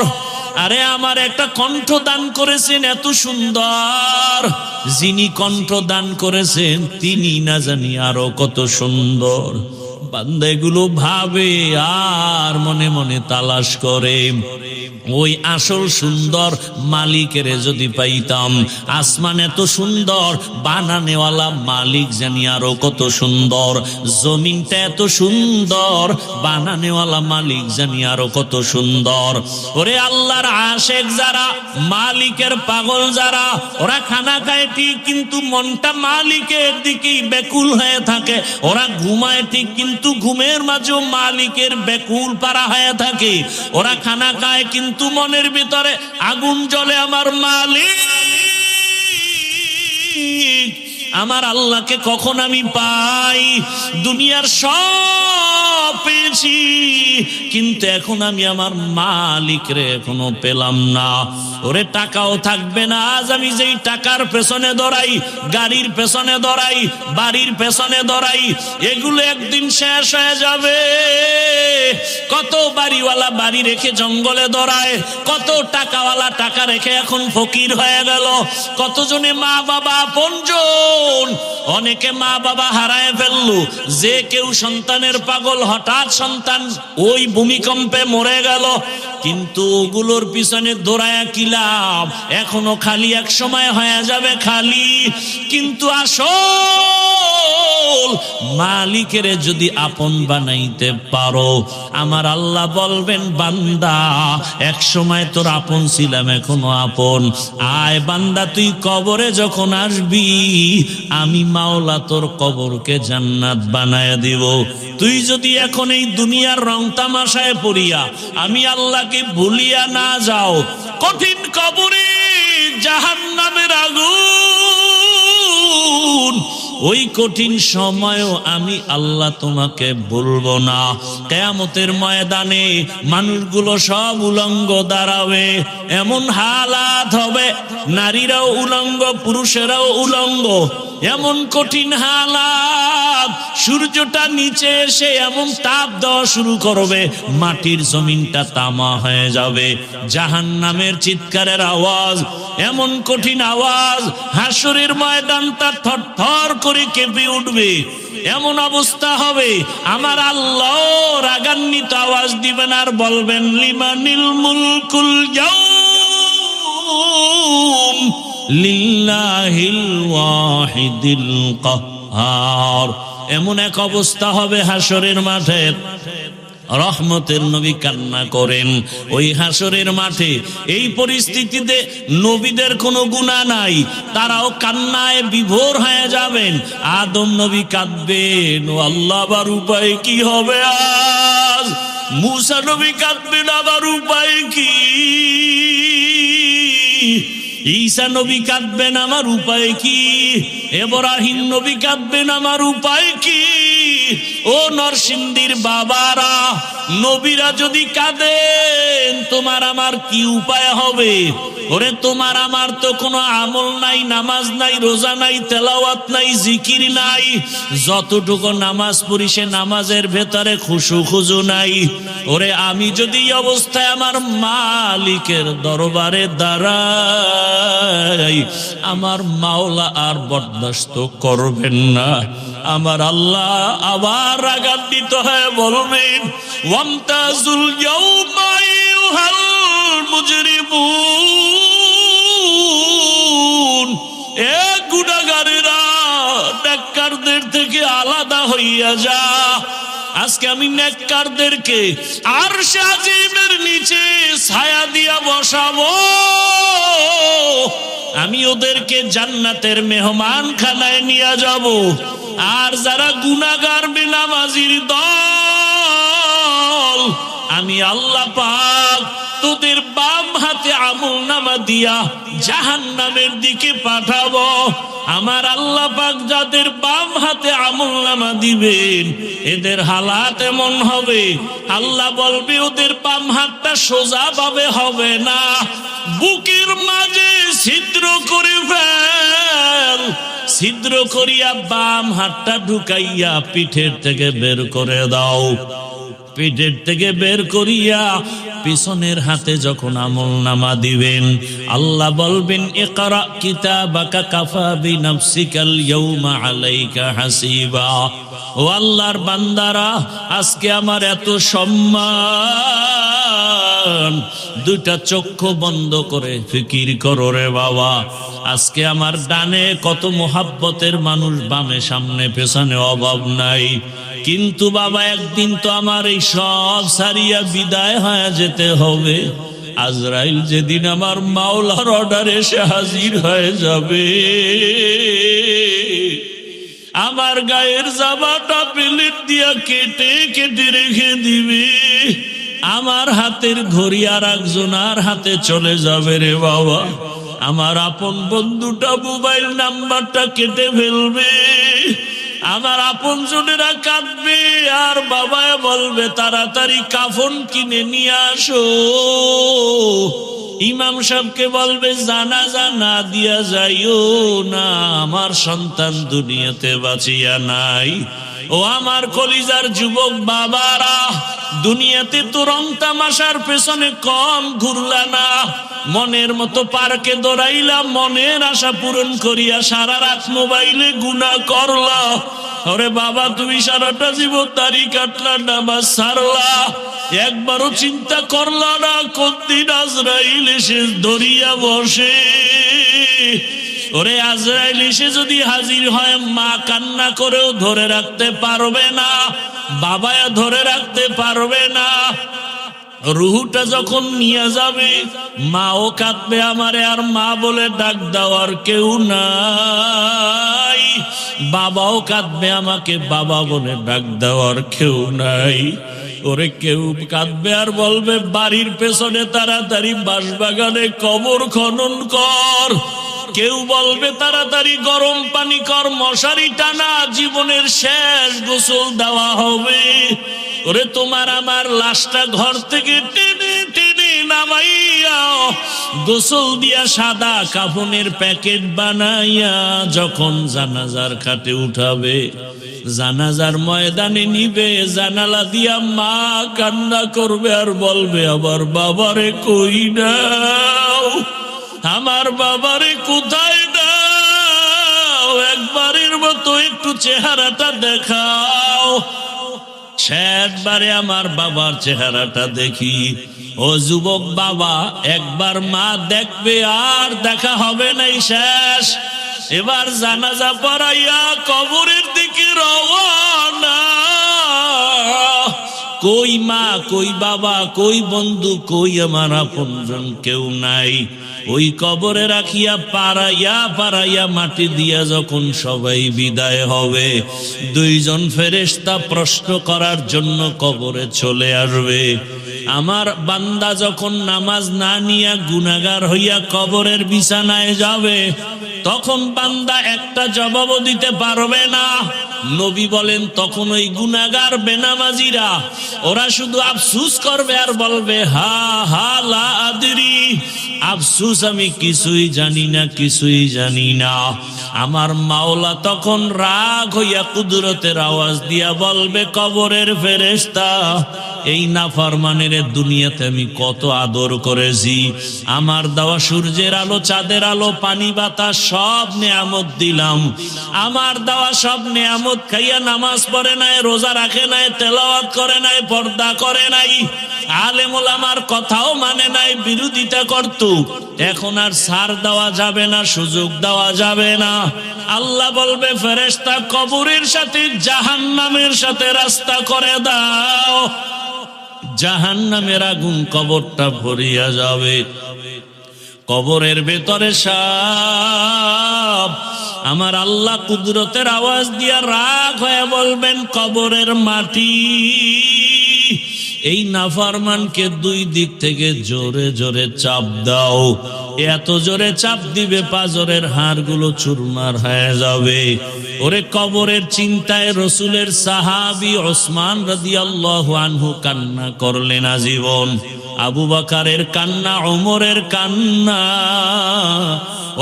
আরে আমার একটা কণ্ঠ দান করেছেন এত সুন্দর, যিনি কণ্ঠ দান করেছেন তিনি না জানি আরো কত সুন্দর। বান্দা এগুলো ভাবে আর মনে মনে তালাশ করে। ওই আসল সুন্দর মালিকের যদি পাইতাম। আসমান এত সুন্দর, বানানেওয়ালা মালিক জানি আরো কত সুন্দর। জমিনটা এত সুন্দর, বানানেওয়ালা মালিক জানি আরো কত সুন্দর। ওরে আল্লাহর আশেক যারা, মালিকের পাগল যারা, ওরা খানা খায় ঠিক কিন্তু মনটা মালিকের দিকেই ব্যাকুল হয়ে থাকে। ওরা ঘুমায় ঠিক কিন্তু ঘুমের মাঝেও মালিকের ব্যাকুল পারা হয়ে থাকে। ওরা খানা খায় কিন্তু মনের ভিতরে আগুন জ্বলে, আমার মালিক, আমার আল্লাহকে কখন আমি পাই। দুনিয়ার সব পেয়েছি কিন্তু এখন আমি আমার মালিকরে এখনো পেলাম না। ওরে টাকাও থাকবে না। আজ আমি যেই টাকার পেছনে দৌড়াই, গাড়ির পেছনে দৌড়াই, বাড়ির পেছনে দৌড়াই, এগুলো একদিন শেষ হয়ে যাবে। কত বাড়িওয়ালা বাড়ি রেখে জঙ্গলে দৌড়ায়, কত টাকাওয়ালা টাকা রেখে এখন ফকির হয়ে গেল। কতজনে মা বাবা আপনজন, অনেকে মা বাবা হারায় ফেললো। যে কেউ সন্তানের পাগল, হঠাৎ সন্তান ওই ভূমিকম্পে মরে গেল, কিন্তু ওগুলোর পিছনে দৌড়ায়া কি লাভ? এখনো খালি, এক সময় হয়ে যাবে খালি। কিন্তু আসল মালিকের যদি আপন বানাইতে পারো, আমার আল্লাহ বলবেন বান্দা এক সময় তোর আপন ছিলাম, এখনো আপন। আয় বান্দা, তুই কবরে যখন আসবি, আমি মাওলা তোর কবরকে জান্নাত বানায় দিব। তুই যদি এখন এই দুনিয়ার রং তামাশায় পড়িয়া আমি আল্লাহকে ভুলিয়া না যাও, কঠিন কবরে জাহান্নামের আগুন, ওই কঠিন সময়ও আমি আল্লাহ তোমাকে বলবো না। কিয়ামতের ময়দানে মানুষগুলো সব উলঙ্গ দাঁড়াবে, এমন হালাত হবে, নারীরাও উলঙ্গ, পুরুষেরাও উলঙ্গ, এমন কঠিন হালাত। সূর্যটা নিচে এসে এমন তাপ দেওয়া শুরু করবে, মাটির জমিনটা তামা হয়ে যাবে। জাহান্নামের চিৎকারের আওয়াজ, এমন কঠিন আওয়াজ, হাসরের ময়দানটা থরথর করে কেঁপে উঠবে। এমন অবস্থা হবে, আমার আল্লাহ রাগান্বিত আওয়াজ দিবেন আর বলবেন লিমানিল মুলকুল ইয়াউম লিল্লাহিল ওয়াহিদিল কাহ্হার। এমন এক অবস্থা হবে হাসরের মাঠে, রহমতের নবী কান্না করেন ওই হাসরের মাঠে। এই পরিস্থিতিতে নবীদের কোনো গুনাহ নাই, তারাও কান্নায় বিভোর হয়ে যাবেন। আদম নবী কাঁদবেন, ও আল্লাহ আবার উপায় কি হবে আজ? মূসা নবী কাঁদবেন, আবার উপায় কি? ঈসা নবী কাঁদবেন, আমার উপায় কি? ইব্রাহিম নবী কাঁদবেন, আমার উপায় কি? ও নরসিংদীর বাবারা, নবীরা যদি কাঁদেন তোমার আমার কি উপায় হবে? ওরে তোমার আমার তো কোনো আমল নাই, নামাজ নাই, রোজা নাই, তেলাওয়াত নাই, জিকির নাই। যতটুকু নামাজ পড়ি সে নামাজের ভেতরে খুশু খুজু নাই। ওরে আমি যদি এই অবস্থায় আমার মালিকের দরবারে দাঁড়াই, আমার মাওলা আর বরদাস্ত করবেন না। আমার আল্লাহ আবার রাগান্বিত হয়ে বলবেন, ওয়ামতাজুল ইয়াউমা আইয়ুহাল মুজরিমুন, এ গুনাহগারেরা নেককারদের থেকে আলাদা হইয়া যা। আজকে আমি নেককারদেরকে আরশে আজিমের নিচে ছায়া দিয়া বসাবো। আমি ওদেরকে জান্নাতের মেহমান খানায় নিয়ে যাব। আর যারা গুনাহগার বেনামাজির দল, আমি আল্লাহ পাক তোদের বাম হাতে আমলনামা দিয়া জাহান্নামের দিকে পাঠাবো। আমার আল্লাহ পাক যাদের বাম হাতে আমলনামা দিবেন এদের হালাত এমন হবে, আল্লাহ বলবে ওদের বাম হাতটা সোজা ভাবে হবে না, বুকের মাঝে ছিদ্র করে ফেল। ছিদ্র করিয়া বাম হাতটা ঢুকাইয়া পিঠের থেকে বের করে দাও। পিঠের থেকে বের করিয়া পিছনের হাতে যখন আমলনামা দিবেন, আল্লাহ বলবেন ইকরা কিতাবাকা কাফা বিনাফসিকাল ইয়াউমা আলাইকা হাসিবা। ও আল্লাহর বান্দারা, আজকে আমার এত সম্মান, দুইটা চক্ষু বন্ধ করে ফিকির করো রে বাবা। আজকে আমার ডানে কত মোহাব্বতের মানুষ, বামে সামনে পেছনে অভাব নাই। কিন্তু বাবা একদিন তো আমার এই সব সারিয়া বিদায় হয়ে যেতে হবে। আজরাইল যেদিন আমার মাওলার অর্ডারে এসে হাজির হয়ে যাবে, আমার গায়ের জামাটা প্লেট দিয়া কেটে কেটে রেখে দিবে। আমার হাতের ঘড়ি আর একজনের হাতে চলে যাবে রে বাবা। আমার আপন বন্ধুটা মোবাইল নাম্বারটা কেটে ফেলবে। আমার আপন জনেরা কাঁদবে আর বাবা বলবে তাড়াতাড়ি কাফন কিনে নিয়ে আসো। ইমাম সাহেবকে বলবে জানাজা না দিয়া যাইও না, আমার সন্তান দুনিয়াতে বাঁচিয়া নাই। ও আমার কলিজার যুবক বাবারা, দুনিয়াতে তো রং তামাশার পেছনে কম ঘুরলা না, মনের মতো পার্কে দৌড়াইলা, মনের আশা পূরণ করিয়া সারা রাত মোবাইলে গুনাহ করলা। ওরে বাবা, তুমি সারাটা জীবন দাড়ি কাটলা, নামাজ ছাড়লা, একবারও চিন্তা করলা না কোন দিন আজরাইল এসে ধরিয়া বসে। ওরে আজরাইল এসে যদি হাজির হয়, মা কান্না করেও ধরে রাখতে পারবে না, বাবা ধরে রাখতে পারবে না। রুহুটা যখন নিয়ে যাবে, মাও কাঁদবে আমারে আর মা বলে ডাক দেওয়ার কেউ নাই, বাবাও কাঁদবে আমাকে বাবা বলে ডাক দেওয়ার কেউ নাই। ওরে কেউ কাঁদবে আর বলবে বাড়ির পেছনে তাড়াতাড়ি বাঁশবাগানে কবর খনন কর, কেউ বলবে তাড়াতাড়ি গরম পানি কর, মশারি টানা, জীবনের শেষ গোসল দেওয়া হবে। ওরে তোমার আমার লাশটা ঘর থেকে টেনে টেনে নামাইয়া গোসল দিয়া সাদা কাফনের প্যাকেট বানাইয়া যখন জানাজার খাটে উঠাবে, জানাজার ময়দানে নিবে, জানালা দিয়া মা কান্না করবে আর বলবে আমার বাবারে কই নাও, আমার বাবারে কোথায় নাও, একবারের মতো একটু চেহারাটা দেখাও। শেষবারে আমার বাবার চেহারাটা দেখি। ও যুবক বাবা, একবার মা দেখবে আর দেখা হবে নাই, শেষ। এবার জানাজা পড়াইয়া কবরের দিকে রওনা। কই মা, কই বাবা, কই বন্ধু, কই আমার আপনজন, কেউ নাই। ওই কবরে রাখিয়া পাড়াইয়া পাড়াইয়া মাটি দিয়া যখন সবাই বিদায় হবে, দুইজন ফেরেশতা প্রশ্ন করার জন্য কবরে চলে আসবে। আমার বান্দা যখন নামাজ না নিয়া গুনাহগার হইয়া কবরের বিছানায় যাবে, তখন বান্দা একটা জবাবও দিতে পারবে না। নবী বলেন, তখন ওই গুনাহগার বেনামাজিরা ওরা শুধু আফসুস করবে আর বলবে, হা হা লা আদরি, আফসুস, আমি কিছুই জানি না, কিছুই জানি না। আমার মাওলা তখন রাগ হইয়া কুদরতের আওয়াজ দিয়া বলবে, কবরের ফেরেশতা, এই নাফরমানের দুনিয়াতে আমি কত আদর করেছি। আমার দেওয়া সূর্যের আলো, চাঁদের আলো, পানি বাতাস সব নেয়ামত দিলাম। আমার দেওয়া সব নেয়ামত খাইয়া নামাজ পড়ে নাই, রোজা রাখে নাই, তেলাওয়াত করে নাই, পর্দা করে নাই, আলেম ওলামার কথাও মানে নাই, বিরোধিতা করত। এখন আর ছাড় দেওয়া যাবে না, সুযোগ দেওয়া যাবে না। আল্লাহ বলবে, ফেরেশতা, কবরের সাথে জাহান্নামের সাথে রাস্তা করে দাও। জাহান্নামের আগুন কবরটা ভরিয়া যাবে। কবরের ভেতরে সাপ। আমার আল্লাহ কুদরতের আওয়াজ দিয়া রাগ হয়ে বলবেন, কবরের মাটি, এই নাফরমানকে দুই দিক থেকে জোরে জোরে চাপ দাও। এত জোরে চাপ দিবে পাজরের হাড়গুলো চুরমার হয়ে যাবে। ওরে কবরের চিন্তায় রসুলের সাহাবী ওসমান রাদিয়াল্লাহু আনহু কান্না করলেন আজীবন। আবু বকরের কান্না, ওমরের কান্না,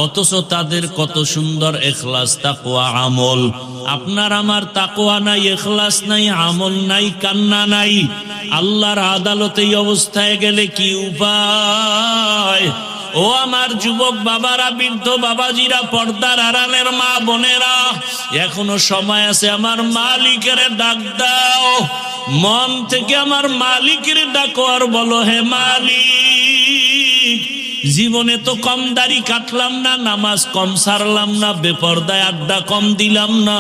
অথচ তাদের কত সুন্দর ইখলাস, তাকওয়া, আমল। আপনার আমার তাকওয়া নাই, ইখলাস নাই, আমল নাই, কান্না নাই। আল্লাহর আদালতে এই অবস্থায় গেলে কি উপায়? ও আমার যুবক বাবারা, বৃদ্ধ বাবাজিরা, পর্দার আড়ালের মা বোনেরা, এখনো সময় আছে। আমার মালিকের ডাক দাও, মন থেকে আমার মালিকের ডাকো আর বলো, হে মালিক, জীবনে তো কম দাড়ি কাটলাম না, নামাজ কম সারলাম না, বেপরদায় আড্ডা কম দিলাম না,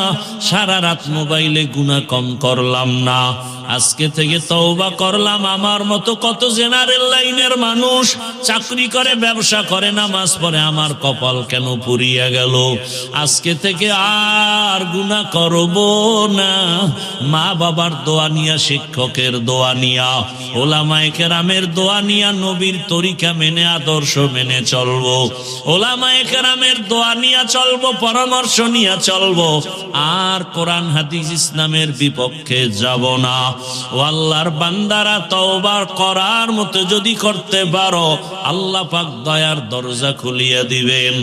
সারা রাত মোবাইলে গুনাহ কম করলাম না। আজকে থেকে তওবা করলাম। আমার মতো কত জেনারেল লাইনের মানুষ চাকরি করে, ব্যবসা করে, নামাজ পড়ে, আমার কপাল কেন পুড়িয়া গেল? আজকে থেকে আর গুনাহ করব না। মা বাবার দোয়া নিয়া, শিক্ষকের দোয়া নিয়া, ওলামায়ে কেরামের দোয়া নিয়া, নবীর তরিকা মেনে, আদর্শ মেনে চলবো। ওলামায়ে কেরামের দোয়া নিয়া চলবো, পরামর্শ নিয়া চলবো। আর কোরআন হাদিস ইসলামের বিপক্ষে যাব না। ও আল্লাহর বান্দারা, তওবা করার মতো যদি করতে পারো, আল্লাহ পাক দয়ার দরজা খুলিয়ে দিবেন।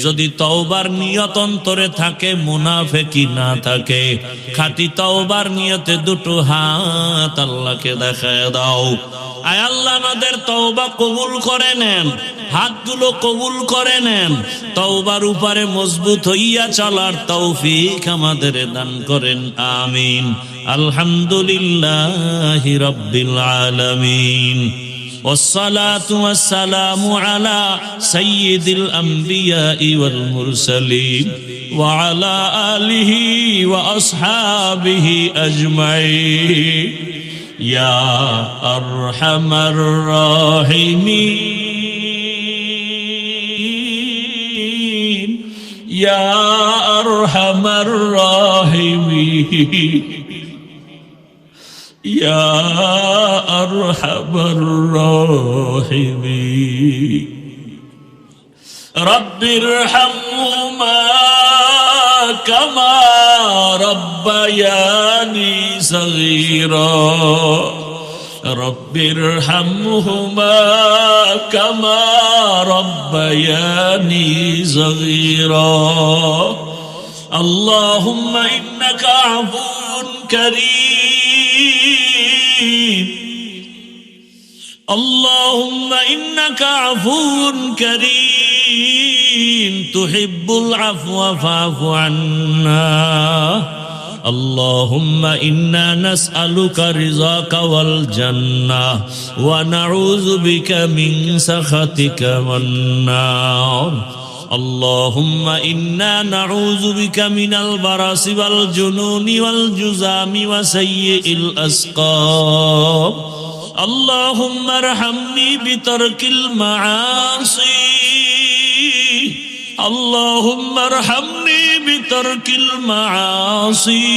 যদি তওবার নিয়ত অন্তরে থাকে, মুনাফিকি না থাকে, খাঁটি তওবার নিয়তে দুটো হাত আল্লাহকে দেখায় দাও। আয় আল্লাহ, আমাদের তওবা কবুল করে নেন, হাতগুলো কবুল করে নেন। তওবার উপরে মজবুত হইয়া চলার তৌফিক আমাদের দান করেন, আমিন। আলহামদুলিল্লাহি রাব্বিল আলামিন। والصلاة والسلام على سيد الأنبياء والمرسلين وعلى آله وأصحابه أجمعين يا أرحم الراحمين يا أرحم الراحمين يا أرحم الراحمين رب ارحمهما كما ربياني صغيرا رب ارحمهما كما ربياني صغيرا اللهم إنك عفو كريم اللهم إنك عفو كريم تحب العفو فاعف عنا اللهم إنا نسألك رضاك والجنة ونعوذ بك من سخطك والنار اللهم إنا نعوذ بك من البرص والجنون والجذام وسيء الأسقام اللهم ارحمني بترك المعاصي اللهم ارحمني بترك المعاصي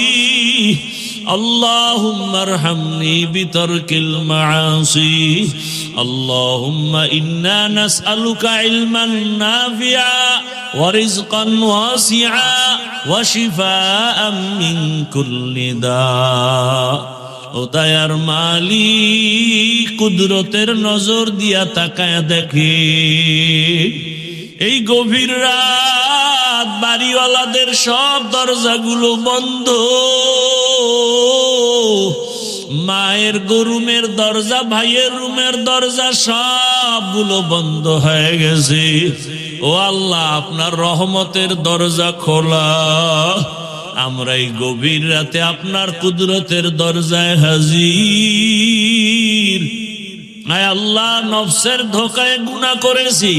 اللهم ارحمني بترك المعاصي اللهم إنا نسألك علما نافعا ورزقا واسعا وشفاء من كل داء ও দয়ার মালিক কুদরতের নজর দিয়া তাকায় দেখে এই গভীর রাত বাড়িওয়ালাদের সব দরজাগুলো বন্ধ মায়ের রুমের দরজা ভাইয়ের রুমের দরজা সবগুলো বন্ধ হয়ে গেছে ও আল্লাহ আপনার রহমতের দরজা খোলা আমরা এই গভীর রাতে আপনার কুদরতের দরজায় হাজির আয় আল্লাহ নফসের ধোঁকায় গুনাহ করেছি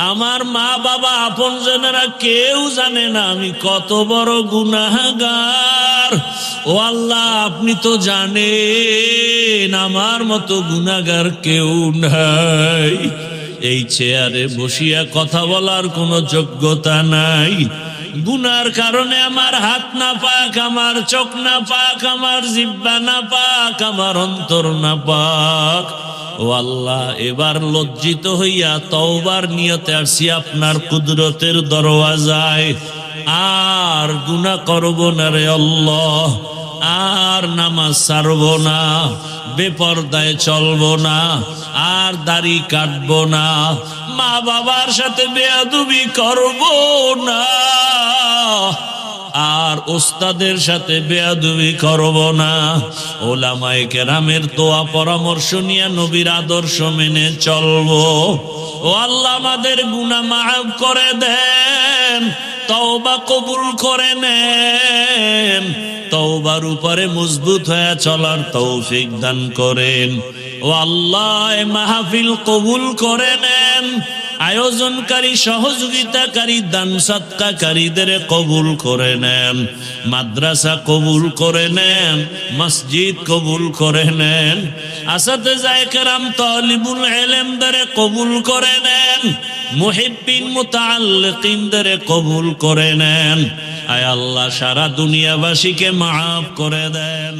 আমার মা বাবা আপনজনেরা কেউ জানে না আমি কত বড় গুনাহগার ও আল্লাহ আপনি তো জানেন আমার মতো গুনাহগার কেউ নাই এই চেয়ারে বসিয়া কথা বলার কোনো যোগ্যতা নাই গুনার কারণে আমার হাত না পাক আমার চোখ না পাক আমার জিহ্বা না পাক আমার অন্তর না পাক ও আল্লাহ এবার লজ্জিত হইয়া তওবার নিয়তে আসছি আপনার কুদরতের দরওয়াজায় আর গুনাহ করব না রে আল্লাহ আর নামাজ ছাড়ব না বেপরদায় চলব না আর দাড়ি কাটব না মা বাবার সাথে বেয়াদবি করব না আর ওস্তাদের সাথে বেয়াদবি করব না ওলামায়ে কেরামের দোয়া পরামর্শ নিয়ে নবীর আদর্শ মেনে চলবো ও আল্লাহ আমাদের গুনাহ মাফ করে দেন তওবা কবুল করে নেন তওবার উপরে মজবুত হয়ে চলার তৌফিক দান করেন ও আল্লাহ এই মাহফিল কবুল করে নেন আয়োজনকারী সহযোগিতাকারী দান সদকাকারীদের কবুল করে নেন মাদ্রাসা কবুল করে নেন মসজিদ কবুল করে নেন আসাতেজায়ে কেরাম তালিবুল ইলমদের কবুল করে নেন মুহিব্বিন মুতাআল্লিকিনদের কবুল করে নেন আয় আল্লাহ সারা দুনিয়াবাসীকে মাফ করে দেন।